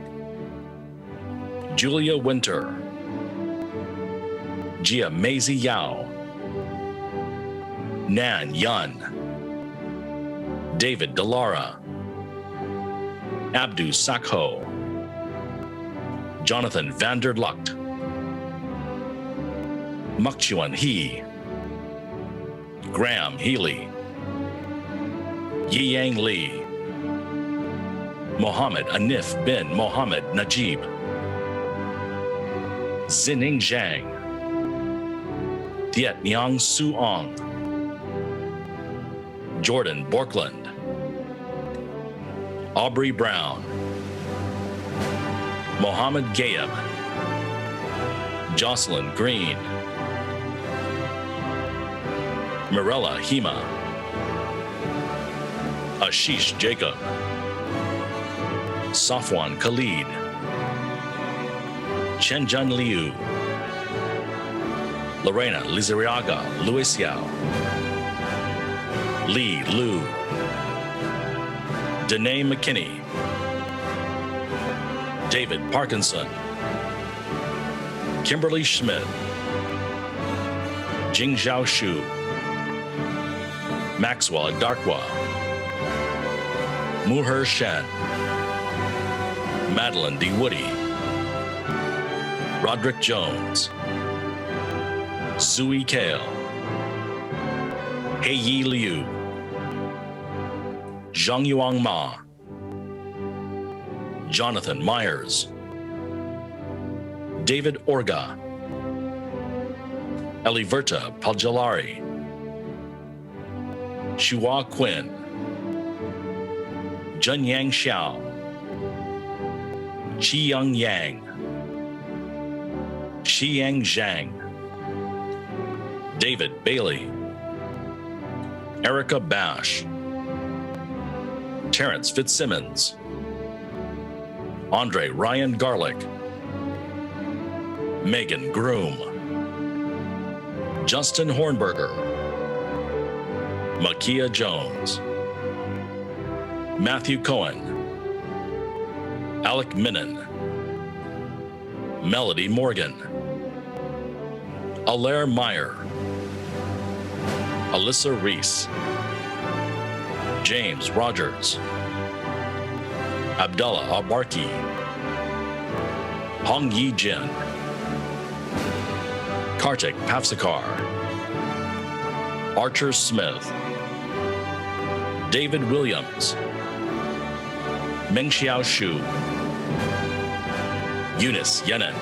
Speaker 10: Julia Winter. Jia Maisie Yao. Nan Yun. David Delara. Abdu Sakho. Jonathan Vanderlucht. Mukchuan He. Graham Healy. Yiyang Lee. Mohammed Anif bin Mohammed Najib. Zining Zhang. Diet Nyang Su Ong. Jordan Borkland. Aubrey Brown. Mohammed Gayeb. Jocelyn Green. Mirella Hema. Ashish Jacob. Safwan Khalid. Chenjun Liu. Lorena Lizariaga Luis Yao. Lee Lu. Danae McKinney. David Parkinson. Kimberly Schmidt. Jingzhao Shu. Maxwell Darkwa. Muher Shen. Madeline D. Woody. Roderick Jones. Sui Kale. Hei Yi Liu. Zhangyuan Ma, Jonathan Myers, David Orga, Eliverta Pajalari, Shua Quinn, Junyang Xiao, Qiyang Yang, Xiyang Zhang, David Bailey, Erica Bash, Terrence Fitzsimmons, Andre Ryan Garlick, Megan Groom, Justin Hornberger, Makia Jones, Matthew Cohen, Alec Minnan, Melody Morgan, Alaire Meyer, Alyssa Reese, James Rogers, Abdullah Abarki, Hong Yi Jin, Kartik Pavsakar, Archer Smith, David Williams, Mengxiao Xu, Eunice Yenin,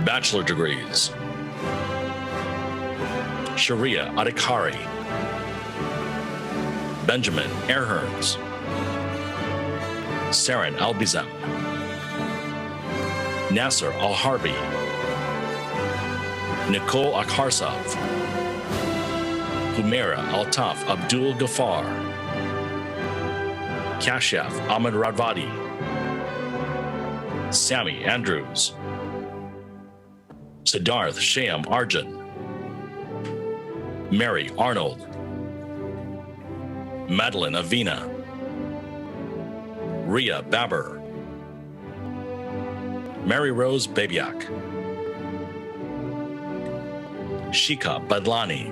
Speaker 10: Bachelor degrees, Sharia Adhikari, Benjamin Airherns, Saren Albizem, Nasser Al-Harbi, Nicole Akharsov, Humaira Altaf Abdul Ghaffar, Kashaf Ahmed Radvadi, Sammy Andrews, Siddharth Shyam Arjun, Mary Arnold, Madeline Avina, Ria Baber, Mary Rose Babyak, Shika Badlani,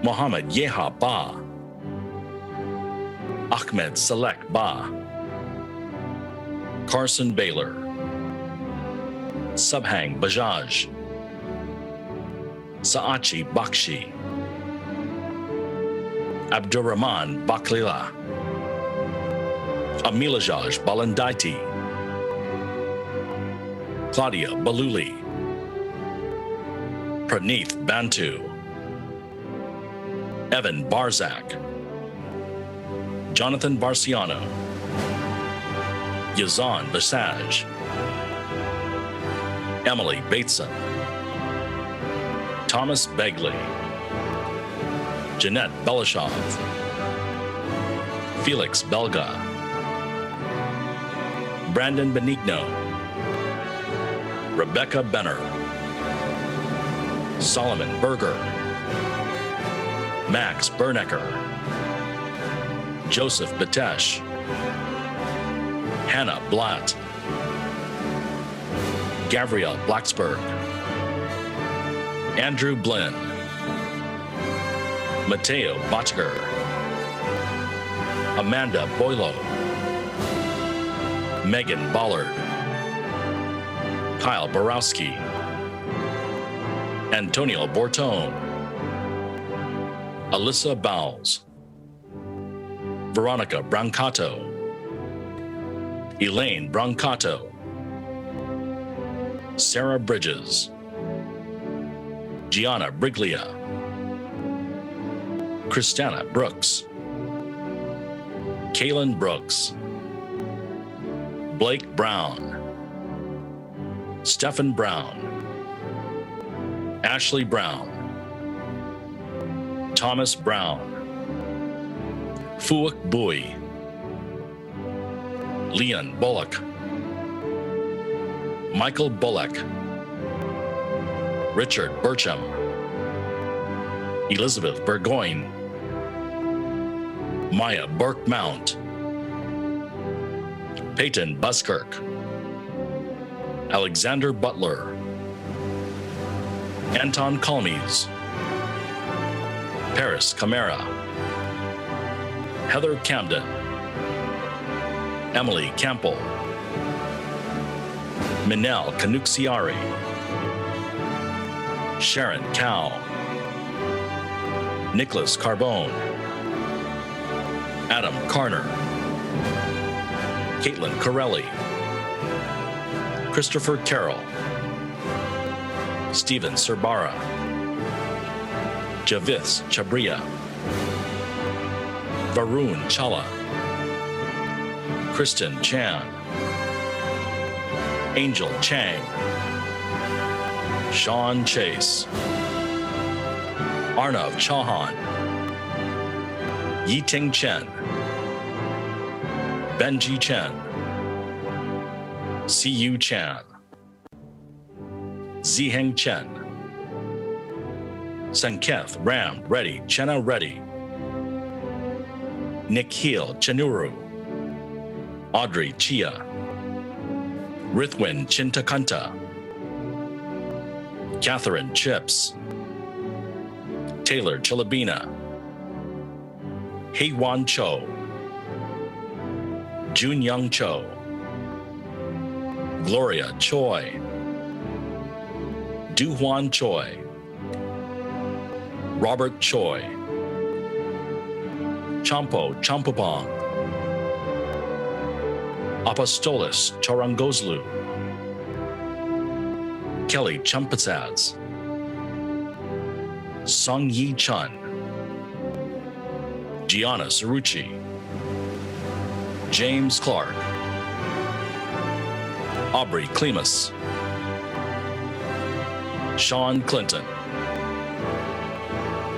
Speaker 10: Mohammed Yeha Ba, Ahmed Salek Ba, Carson Baylor, Subhang Bajaj, Saachi Bakshi, Abdurrahman Baklila, Amilajaj Balandaiti, Claudia Baluli, Praneeth Bantu, Evan Barzak, Jonathan Barciano, Yazan Basaj, Emily Bateson, Thomas Begley, Jeanette Belishov, Felix Belga, Brandon Benigno, Rebecca Benner, Solomon Berger, Max Bernecker, Joseph Batesh, Hannah Blatt, Gabrielle Blacksburg, Andrew Blinn, Mateo Botger, Amanda Boilo, Megan Bollard, Kyle Borowski, Antonio Bortone, Alyssa Bowles, Veronica Brancato, Elaine Brancato, Sarah Bridges, Gianna Briglia, Christiana Brooks, Kaylin Brooks, Blake Brown, Stephen Brown, Ashley Brown, Thomas Brown, Fuak Bui, Leon Bullock, Michael Bullock, Richard Burcham, Elizabeth Burgoyne, Maya Burke Mount, Peyton Buskirk, Alexander Butler, Anton Colmes, Paris Camara, Heather Camden, Emily Campbell, Minel Canuxiari, Sharon Cow, Nicholas Carbone, Adam Carner, Caitlin Corelli, Christopher Carroll, Stephen Serbara, Javis Chabria, Varun Challa, Kristen Chan, Angel Chang, Sean Chase, Arnav Chauhan, Yiting Chen, Benji Chen, Siyu Chan, Ziheng Chen, Sanketh Ram Reddy Chenna Reddy, Nikhil Chanuru, Audrey Chia, Rithwin Chintakanta, Catherine Chips, Taylor Chilabina, Heywan Cho, Jun Young Cho, Gloria Choi, Du Huan Choi, Robert Choi, Champo Champopong, Apostolis Chorangozlu, Kelly Champasaz, Song Yi Chun, Gianna Sarucci, James Clark, Aubrey Clemus, Sean Clinton,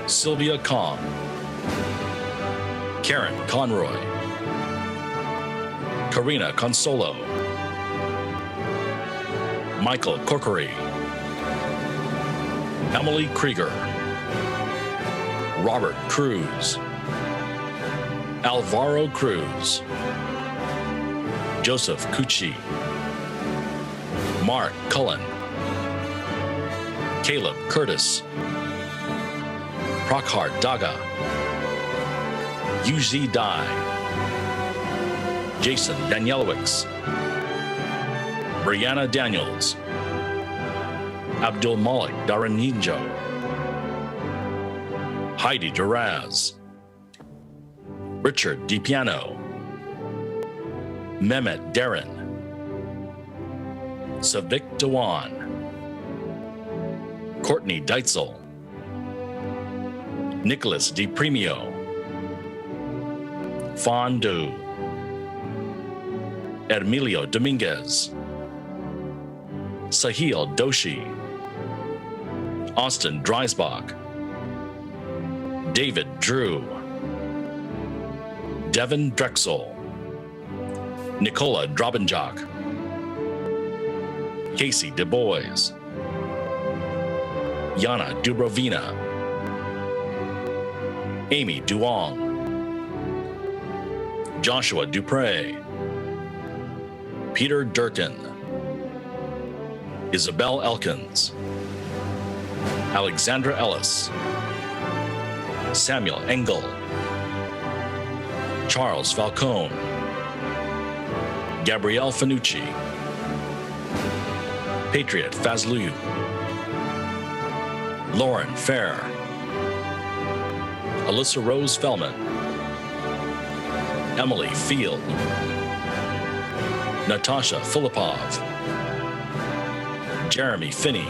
Speaker 10: Sylvia Kong, Karen Conroy, Karina Consolo, Michael Corkery, Emily Krieger, Robert Cruz, Alvaro Cruz, Joseph Cucci, Mark Cullen, Caleb Curtis, Prakhar Daga, UZ Dai, Jason Danielowicz, Brianna Daniels, Abdul Malik Daraninjo, Heidi Duraz, Richard DiPiano, Mehmet Darren, Savik Dewan, Courtney Deitzel, Nicholas DiPremio, Fondu, Emilio Dominguez, Sahil Doshi, Austin Dreisbach, David Drew, Devin Drexel, Nicola Drobenjak, Casey DuBois, Yana Dubrovina, Amy Duong, Joshua Dupre, Peter Durkin, Isabel Elkins, Alexandra Ellis, Samuel Engel, Charles Falcone, Gabrielle Fanucci, Patriot Fazlou, Lauren Fair, Alyssa Rose Fellman, Emily Field, Natasha Filipov, Jeremy Finney,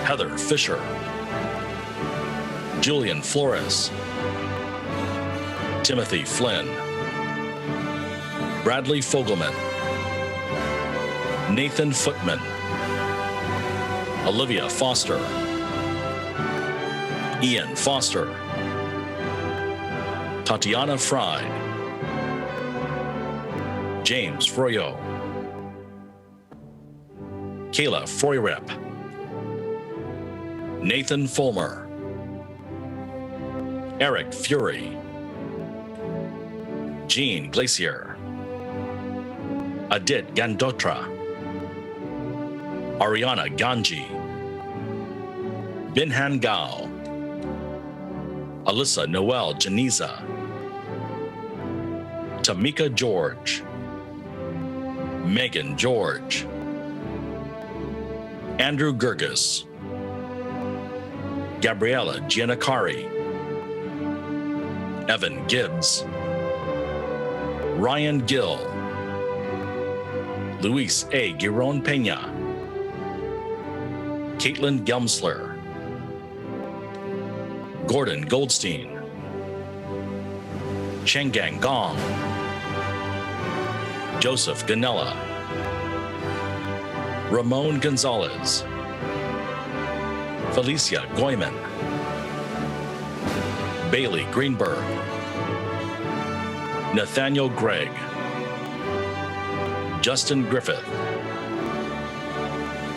Speaker 10: Heather Fisher, Julian Flores, Timothy Flynn, Bradley Fogelman, Nathan Footman, Olivia Foster, Ian Foster, Tatiana Fry, James Froyo, Kayla Froyrep, Nathan Fulmer, Eric Fury, Jean Glacier, Adit Gandotra, Ariana Ganji, Binhan Gao, Alyssa Noel Janiza, Tamika George, Megan George, Andrew Gerges, Gabriella Giannacari, Evan Gibbs, Ryan Gill, Luis A. Giron Peña, Caitlin Gelmsler, Gordon Goldstein, Chenggang Gong, Joseph Ganella, Ramon Gonzalez, Felicia Goyman, Bailey Greenberg, Nathaniel Gregg, Justin Griffith,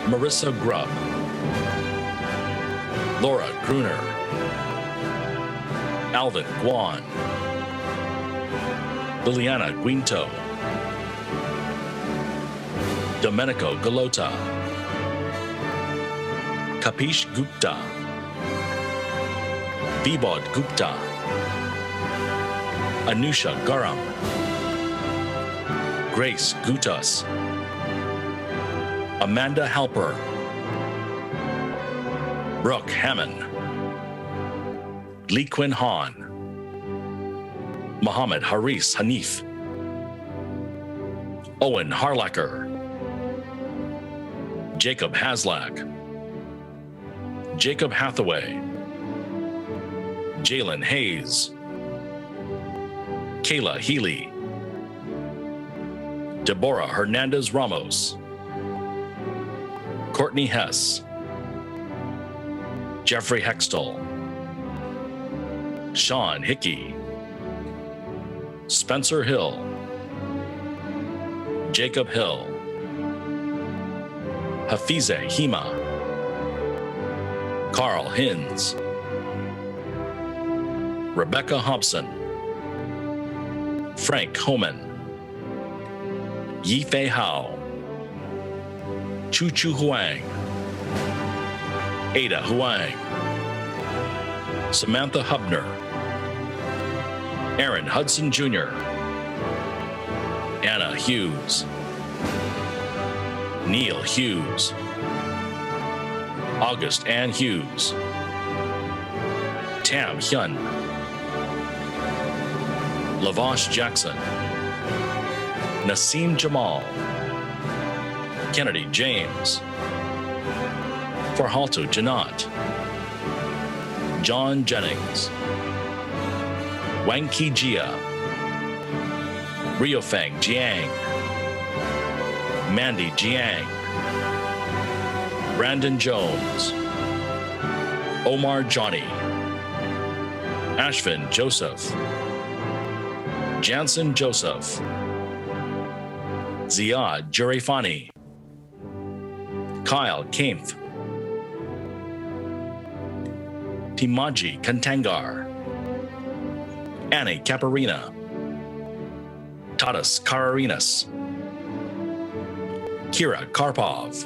Speaker 10: Marissa Grubb, Laura Gruner, Alvin Guan, Liliana Guinto, Domenico Galota, Kapish Gupta, Vibod Gupta, Anusha Garam, Grace Gutas, Amanda Halper, Brooke Hammond, Lee Quinn Han, Mohammed Haris Hanif, Owen Harlacher, Jacob Haslak, Jacob Hathaway, Jalen Hayes, Kayla Healy, Deborah Hernandez Ramos, Courtney Hess, Jeffrey Hextall, Sean Hickey, Spencer Hill, Jacob Hill, Hafize Hima, Carl Hins, Rebecca Hobson, Frank Homan, Yifei Hao, Chu Chu Huang, Ada Huang, Samantha Hubner, Aaron Hudson Jr., Anna Hughes, Neil Hughes, August Ann Hughes, Tam Hyun, Lavash Jackson, Nasim Jamal, Kennedy James, Farhalto Janat, John Jennings, Wang Ki Jia, Riofeng Jiang, Mandy Jiang, Brandon Jones, Omar Johnny, Ashvin Joseph, Jansen Joseph, Ziad Jurefani, Kyle Kempf, Timaji Kantangar, Annie Caparina, Tadas Kararinas, Kira Karpov,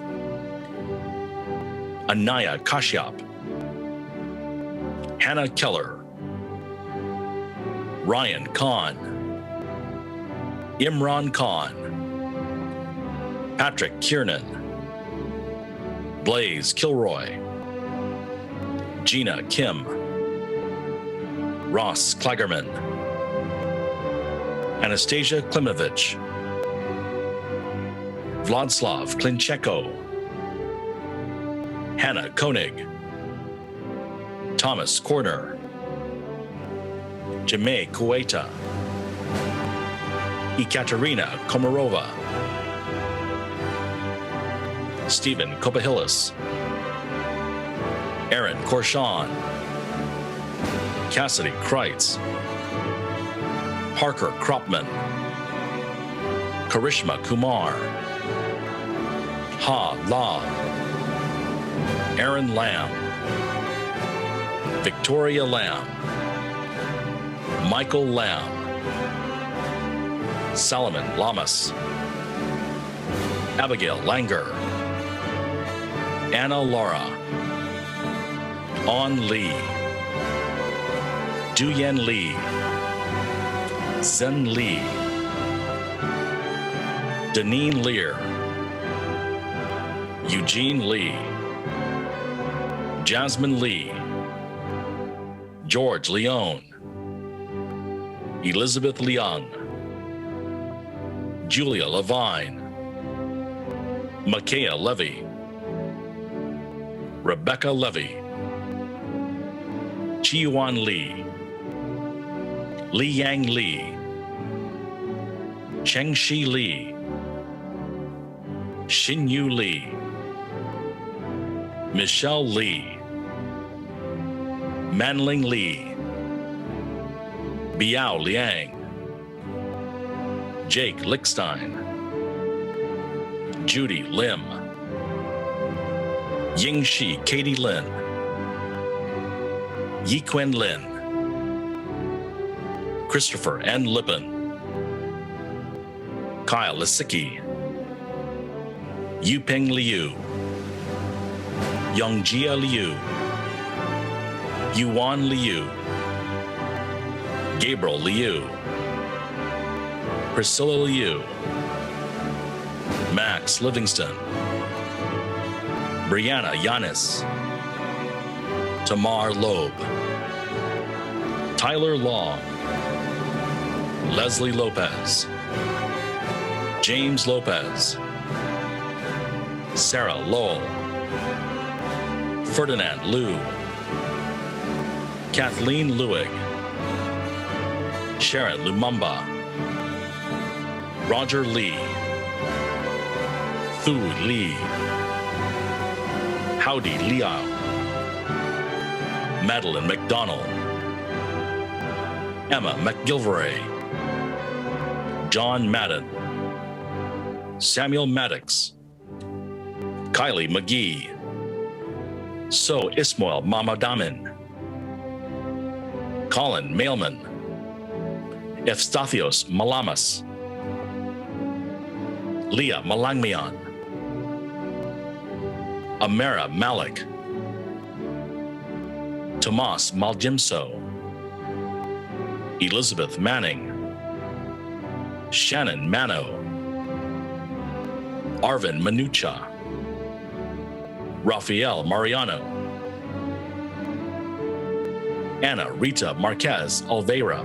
Speaker 10: Anaya Kashyap, Hannah Keller, Ryan Khan, Imran Khan, Patrick Kiernan, Blaze Kilroy, Gina Kim, Ross Klagerman, Anastasia Klimovich, Vladislav Klincheko, Hannah Koenig, Thomas Corner, Jemay Kuwaita, Ekaterina Komarova, Stephen Kopahilis, Aaron Korshan, Cassidy Kreitz, Parker Kropman, Karishma Kumar, Ha La, Aaron Lamb, Victoria Lamb, Michael Lamb, Salomon Lamas, Abigail Langer, Anna Laura, On Lee, Duyen Lee, Zen Lee, Deneen Lear, Eugene Lee, Jasmine Lee, George Leone, Elizabeth Leung, Julia Levine, Makaya Levy, Rebecca Levy, Chi-Yuan Lee, Li Yang Lee, Cheng-Shi Lee, Xin-Yu Lee, Michelle Lee, Manling Lee, Biao Liang, Jake Lickstein, Judy Lim, Yingxi Katie Lin, Yiquen Lin, Christopher N. Lippin, Kyle Lisicki, Yupeng Liu, Yongjia Liu, Yuan Liu, Gabriel Liu, Priscilla Liu, Max Livingston, Brianna Yanis, Tamar Loeb, Tyler Long, Leslie Lopez, James Lopez, Sarah Lowell, Ferdinand Liu, Kathleen Lewig, Sharon Lumumba, Roger Lee, Thu Lee, Howdy Liao, Madeline McDonald, Emma McGilvray, John Madden, Samuel Maddox, Kylie McGee, So Ismail Mamadamin, Colin Mailman, Efstathios Malamas, Leah Malangmian, Amara Malik, Tomas Maljimso, Elizabeth Manning, Shannon Mano, Arvin Manucha, Rafael Mariano, Ana Rita Marquez Alveira,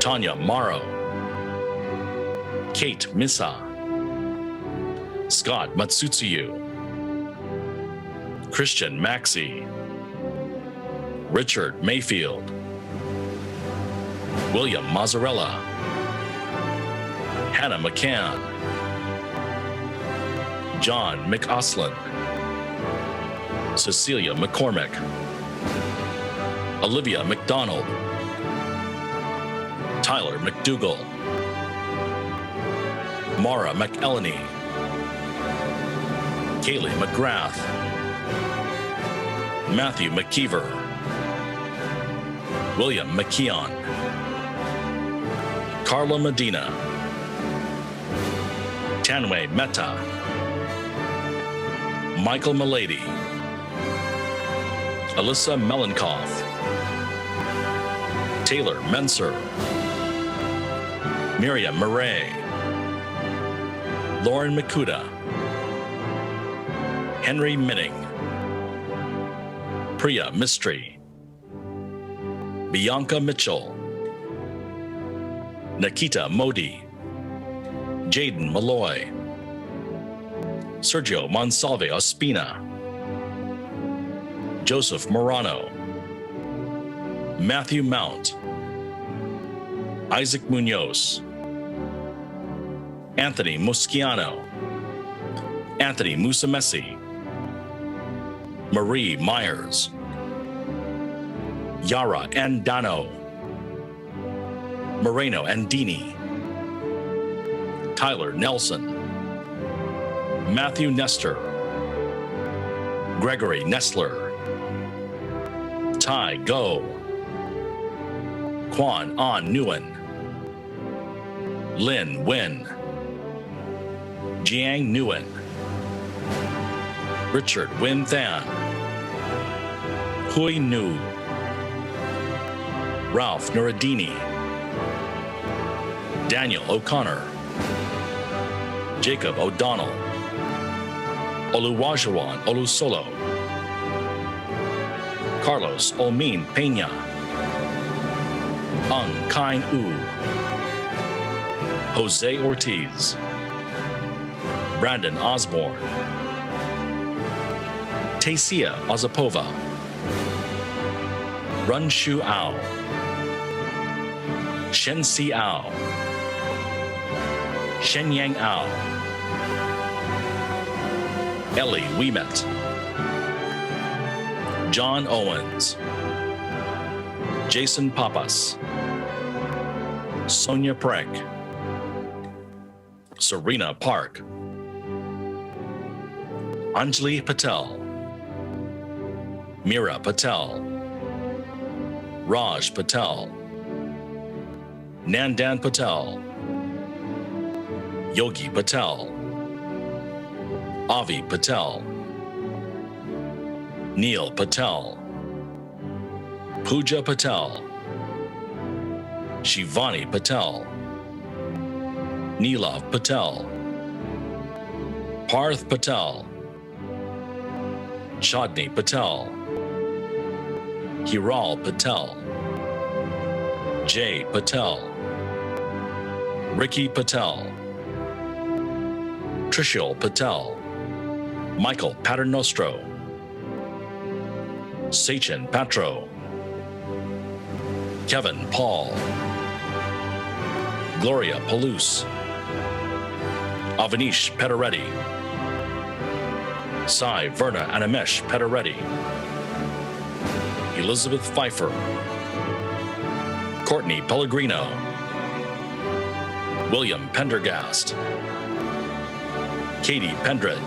Speaker 10: Tanya Morrow, Kate Missa, Scott Matsutsuyu, Christian Maxey, Richard Mayfield, William Mazzarella, Hannah McCann, John McOslin, Cecilia McCormick, Olivia McDonald, Tyler McDougall, Mara McElhenney, Kaylee McGrath, Matthew McKeever, William McKeon, Carla Medina, Tanway Mehta, Michael Milady, Alyssa Melankoff, Taylor Menser, Miriam Murray, Lauren Makuda, Henry Minning, Priya Mistry, Bianca Mitchell, Nikita Modi, Jaden Malloy, Sergio Monsalve Ospina, Joseph Morano, Matthew Mount, Isaac Munoz, Anthony Musciano, Anthony Musamesi, Marie Myers, Yara Andano, Moreno Andini, Tyler Nelson, Matthew Nestor, Gregory Nestler, Tai Go, Quan An Nguyen, Lin Wen, Jiang Nguyen, Richard Win Than, Hui Nu, Ralph Nuruddini, Daniel O'Connor, Jacob O'Donnell, Oluwajuwan Olusolo, Carlos Olmin Peña, Ung Kain U, Jose Ortiz, Brandon Osborne, Tasia Ozapova, Run Shu Ao, Shen Si Ao, Shen Yang Ao, Ellie Weemet, John Owens, Jason Papas, Sonia Prek, Serena Park, Anjali Patel, Mira Patel, Raj Patel, Nandan Patel, Yogi Patel, Avi Patel, Neil Patel, Pooja Patel, Shivani Patel, Neelav Patel, Parth Patel, Chadni Patel, Hiral Patel, Jay Patel, Ricky Patel, Trishul Patel, Michael Paternostro, Sachin Patro, Kevin Paul, Gloria Palouse, Avanish Petaretti, Sai Verna Animesh Petaretti, Elizabeth Pfeiffer, Courtney Pellegrino, William Pendergast, Katie Pendred,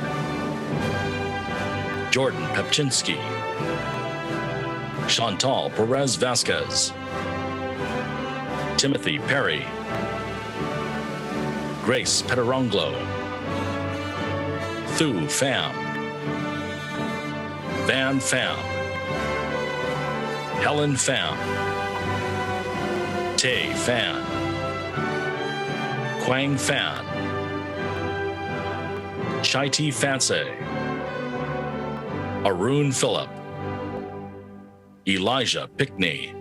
Speaker 10: Jordan Pepchinsky, Chantal Perez Vasquez, Timothy Perry, Grace Peteronglo, Thu Pham, Van Pham, Helen Pham, Tay Phan, Quang Phan, Chaiti Fanse, Arun Phillip, Elijah Pickney,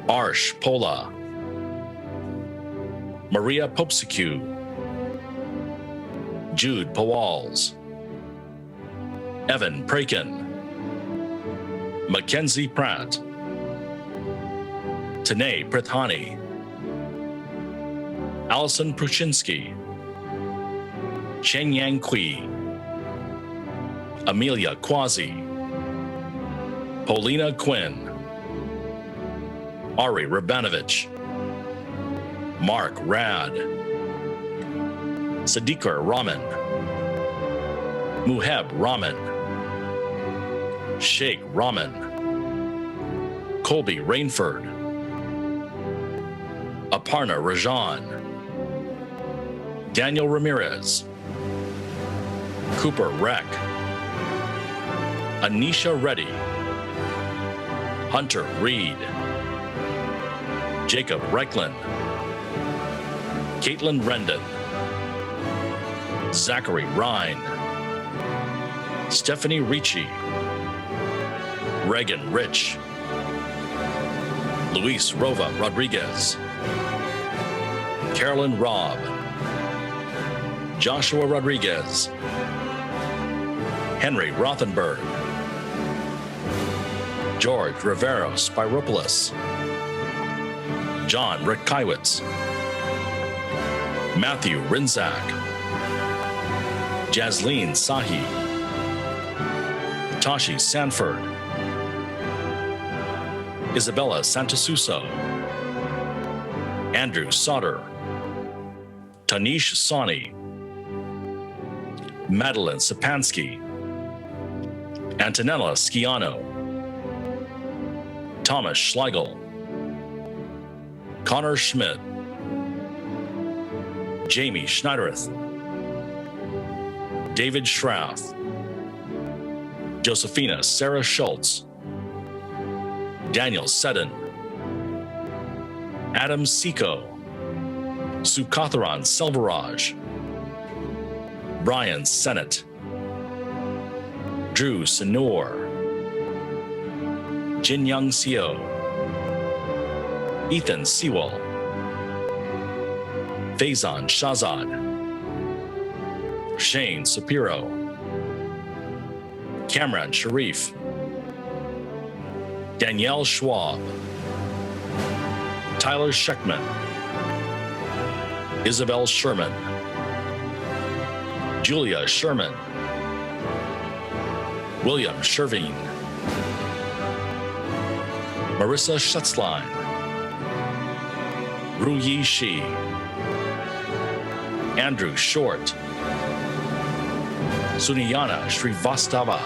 Speaker 10: Arsh Pola, Maria Popsicu, Jude Powalls, Evan Praken, Mackenzie Pratt, Tanae Prithani, Allison Pruchinsky, Chen Yang Kui, Amelia Quasi, Paulina Quinn, Ari Rabanovich, Mark Rad, Sadiqar Rahman, Muheb Rahman, Sheikh Rahman, Colby Rainford, Aparna Rajan, Daniel Ramirez, Cooper Reck, Anisha Reddy, Hunter Reed, Jacob Reichland, Caitlin Rendon, Zachary Rhine, Stephanie Ricci, Reagan Rich, Luis Rova Rodriguez, Carolyn Robb, Joshua Rodriguez, Henry Rothenberg, George Rivero Spiropoulos, John Rickiewicz, Matthew Rinzak, Jasleen Sahi, Tashi Sanford, Isabella Santasuso, Andrew Sauter, Tanish Sani, Madeline Sapansky, Antonella Sciano, Thomas Schlegel, Connor Schmidt, Jamie Schneidereth, David Schrath, Josephina Sarah Schultz, Daniel Seddon, Adam Seco, Sukatharan Selvaraj, Brian Sennett, Drew Senor, Jin Young Seo, Ethan Sewell, Faizan Shahzad, Shane Shapiro, Cameron Sharif, Danielle Schwab, Tyler Scheckman, Isabel Sherman, Julia Sherman, William Shervin, Marissa Schutzlein, Ruyi Shi, Andrew Short, Suniyana Srivastava,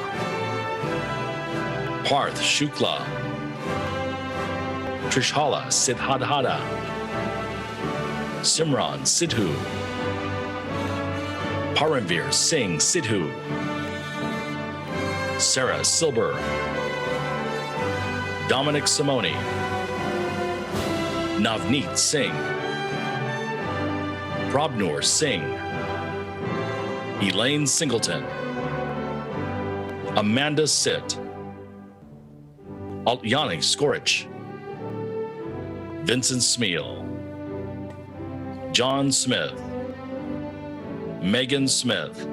Speaker 10: Parth Shukla, Trishhala Siddhadhada, Simran Sidhu, Paramveer Singh Sidhu, Sarah Silber, Dominic Simoni, Navneet Singh, Prabnur Singh, Elaine Singleton, Amanda Sitt, Alyani Skorich, Vincent Smeal, John Smith, Megan Smith,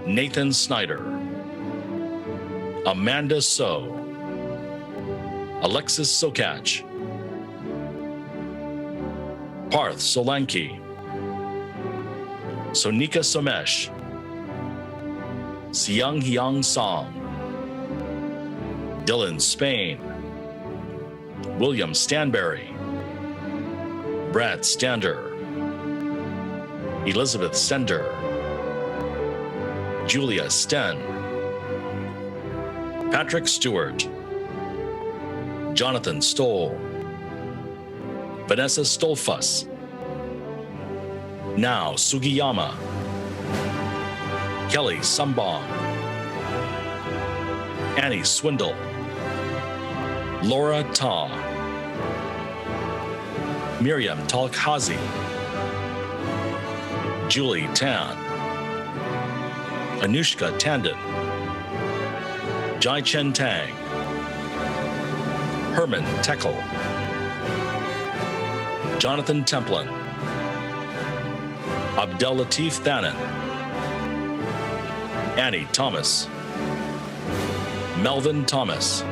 Speaker 10: Nathan Snyder, Amanda So, Alexis Sokach, Parth Solanki, Sonika Somesh, Siang Hyang Song, Dylan Spain, William Stanberry, Brad Stander, Elizabeth Stender, Julia Sten, Patrick Stewart, Jonathan Stoll, Vanessa Stolfus, Now Sugiyama, Kelly Sumbong, Annie Swindle, Laura Ta, Miriam Talkhazi, Julie Tan, Anushka Tandon, Jai Chen Tang, Herman Teckel, Jonathan Templin, Abdel Latif Thanen, Annie Thomas, Melvin Thomas,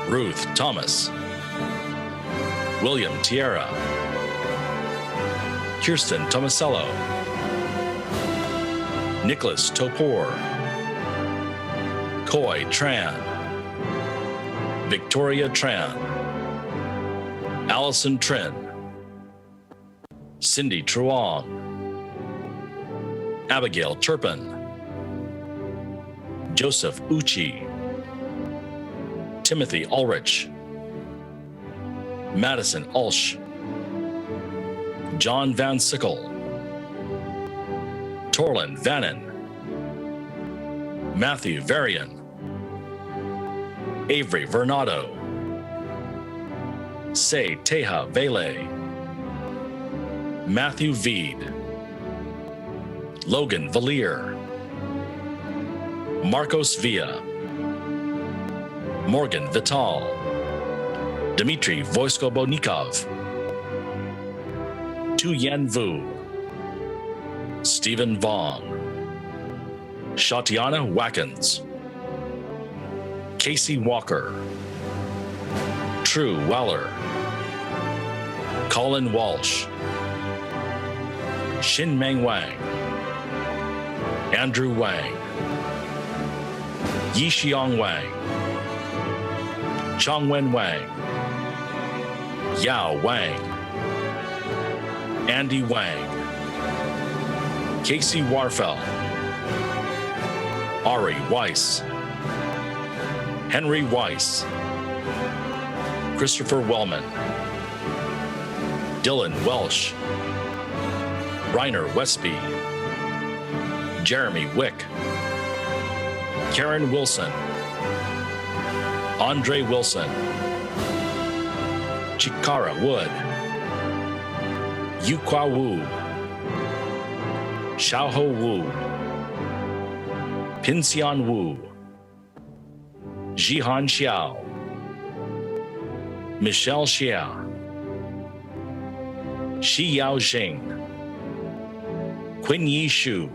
Speaker 10: Ruth Thomas, William Tierra, Kirsten Tomasello, Nicholas Topor, Koi Tran, Victoria Tran, Allison Trin, Cindy Truong, Abigail Turpin, Joseph Uchi, Timothy Ulrich, Madison Ulsh, John Van Sickle, Torlin Vannon, Matthew Varian, Avery Vernado, Say Teja Vele, Matthew Veed, Logan Valier, Marcos Villa, Morgan Vital, Dmitry Voiskobonikov, Tu Yen Vu, Stephen Vaughn, Shatiana Watkins, Casey Walker, True Weller, Colin Walsh, Xin Meng Wang, Andrew Wang, Yixiong Wang, Chongwen Wang, Yao Wang, Andy Wang, Casey Warfel, Ari Weiss, Henry Weiss, Christopher Wellman, Dylan Welsh, Reiner Westby, Jeremy Wick, Karen Wilson, Andre Wilson, Chikara Wood, Yukwa Wu, Xiaoho Wu, Pinxian Wu, Jihan Xiao, Michelle Xia, Shi Yao Jing, Qin Yi Shu,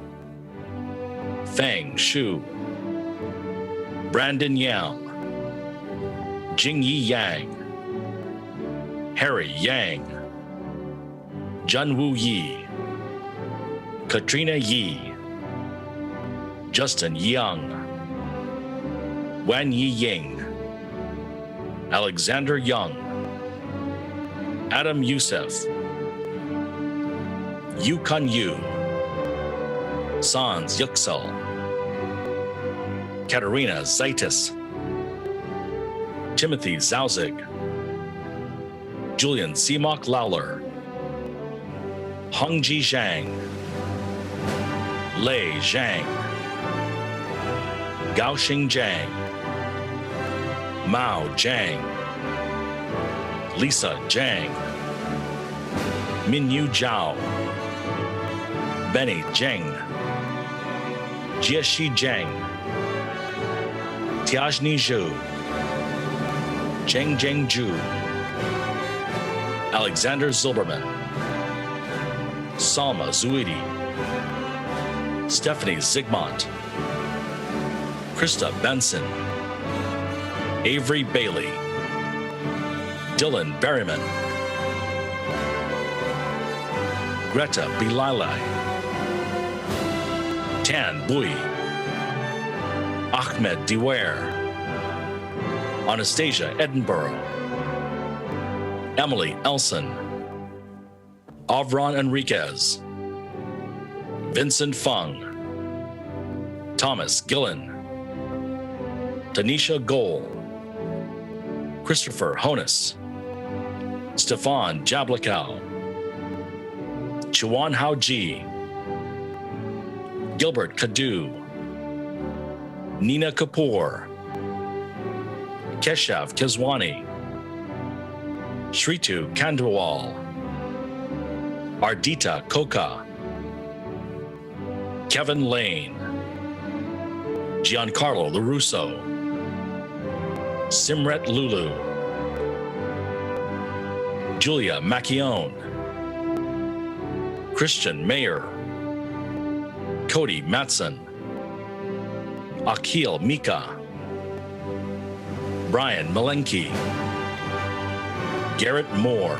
Speaker 10: Feng Shu, Brandon Yang, Jingyi Yang, Harry Yang, Junwoo Yi, Katrina Yi, Justin Young, Wan Yi Ying, Alexander Young, Adam Youssef, Yukon Yu, Sans Yuxel, Katerina Zaitis, Timothy Zauzig, Julian Seemock Lawler, Hongji Zhang, Lei Zhang, Gaoxing Zhang, Mao Zhang, Lisa Zhang, Minyu Zhao, Benny Zheng, Jieshi Zhang, Tiajni Zhu, Zheng Zhu, Alexander Silverman, Salma Zuidi, Stephanie Zigmont, Krista Benson, Avery Bailey, Dylan Berryman, Greta Bilalai, Tan Bui, Ahmed Deware, Anastasia Edinburgh, Emily Elson, Avron Enriquez, Vincent Fung, Thomas Gillen, Tanisha Goal, Christopher Honus, Stefan Jablakow, Chuan Hao Ji, Gilbert Kadu, Nina Kapoor, Keshav Kizwani, Shritu Kandwal, Ardita Koka, Kevin Lane, Giancarlo LaRusso, Simret Lulu, Julia Macchione, Christian Mayer, Cody Matson, Akil Mika, Brian Malenki, Garrett Moore,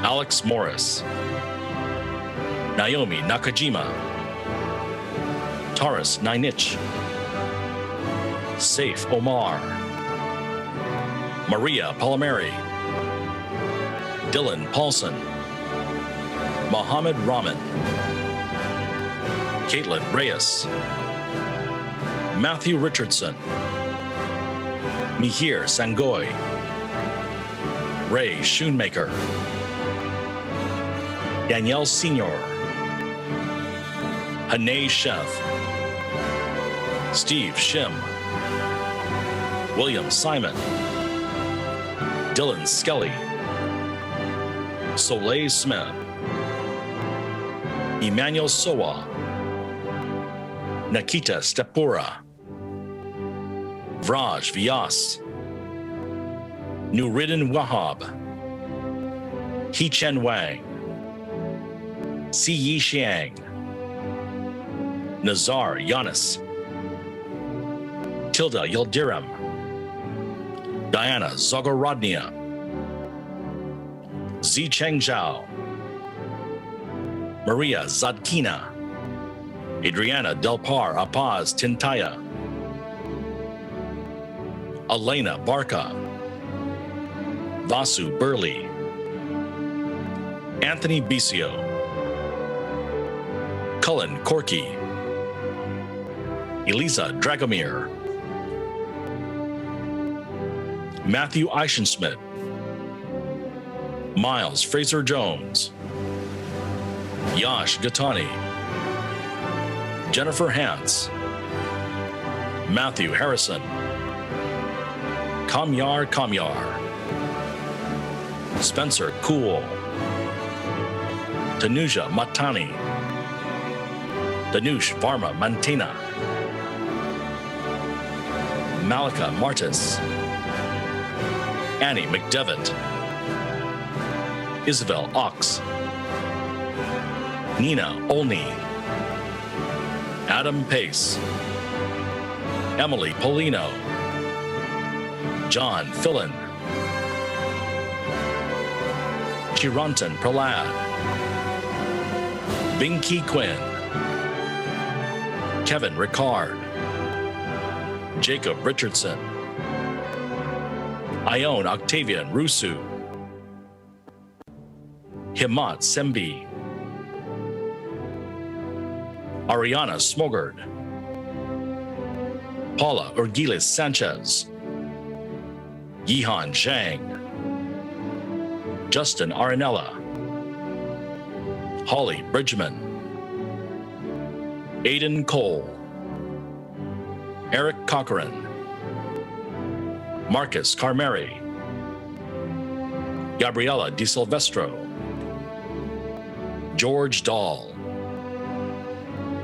Speaker 10: Alex Morris, Naomi Nakajima, Taurus Nainich, Saif Omar, Maria Palomeri, Dylan Paulson, Mohammed Rahman, Caitlin Reyes, Matthew Richardson, Mihir Sangoy, Ray Schoonmaker, Danielle Senior, Hanay Chef, Steve Shim, William Simon, Dylan Skelly, Soleil Smith, Emmanuel Sowa, Nikita Stepura, Vraj Vyas, Nuruddin Wahab, He-Chen Wang, Si Yi Xiang, Nazar Yanis, Tilda Yildirim, Diana Zagorodnia, Zi Cheng Zhao, Maria Zadkina, Adriana Del Par Apaz Tintaya, Elena Barca, Vasu Burley, Anthony Bisio, Cullen Corky, Elisa Dragomir, Matthew Eichenschmidt, Miles Fraser Jones, Yash Gatani, Jennifer Hance, Matthew Harrison, Kamyar, Spencer Cool, Tanuja Matani, Danush Varma Mantina, Malika Martis, Annie McDevitt, Isabel Ox, Nina Olney, Adam Pace, Emily Polino, John Fillon, Chirantan Prahlad, Binky Quinn, Kevin Ricard, Jacob Richardson, Ione Octavian Rusu, Himat Sembi, Ariana Smogard, Paula Urgiles Sanchez, Yihan Zhang, Justin Aranella, Holly Bridgman, Aidan Cole, Eric Cochran, Marcus Carmeri, Gabriela Di Silvestro, George Dahl,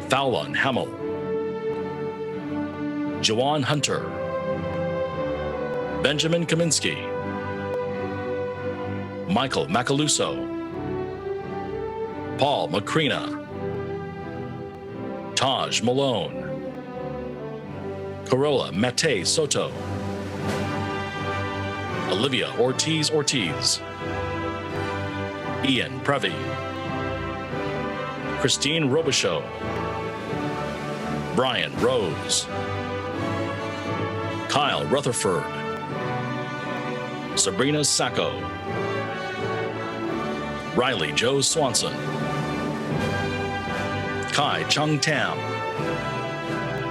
Speaker 10: Fallon Hamill, Jawan Hunter, Benjamin Kaminsky, Michael Macaluso, Paul Macrina, Taj Malone, Corolla Mate Soto, Olivia Ortiz, Ian Prevey, Christine Robichaud, Brian Rose, Kyle Rutherford, Sabrina Sacco, Riley Joe Swanson, Kai Chung Tam,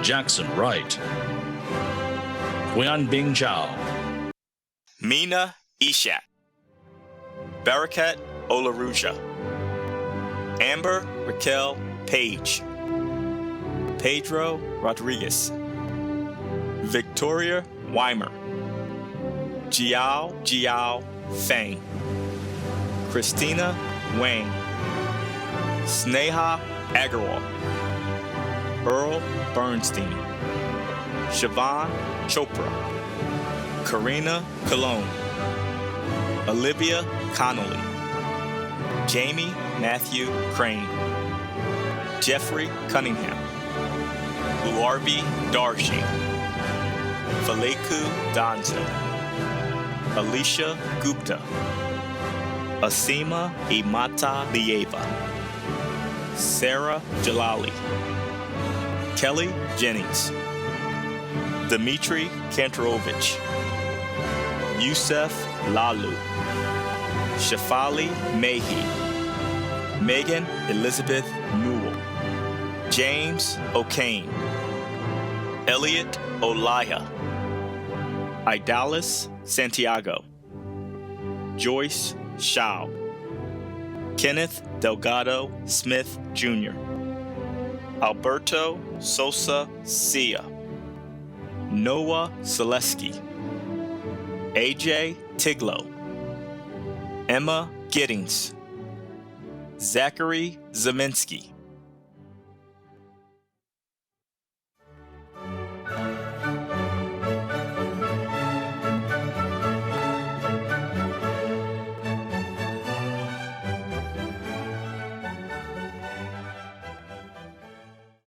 Speaker 10: Jackson Wright, Huan Bing Zhao,
Speaker 11: Mina Ishak, Barakat Olaruja, Amber Raquel Page, Pedro Rodriguez, Victoria Weimer, Jiao Fang, Christina Wang, Sneha Agarwal, Earl Bernstein, Siobhan Chopra, Karina Cologne, Olivia Connolly, Jamie Matthew Crane, Jeffrey Cunningham, Luarbi Darshi, Faleku Danza, Alicia Gupta, Asima Imata Lieva, Sarah Jalali, Kelly Jennings, Dmitry Kantorovich, Youssef Lalu, Shafali Mehi, Megan Elizabeth Newell, James O'Kane, Elliot Olaya, Idalis Santiago, Joyce Shao, Kenneth Delgado Smith Jr., Alberto Sosa Sia, Noah Selesky, AJ Tiglo, Emma Giddings, Zachary Zeminski,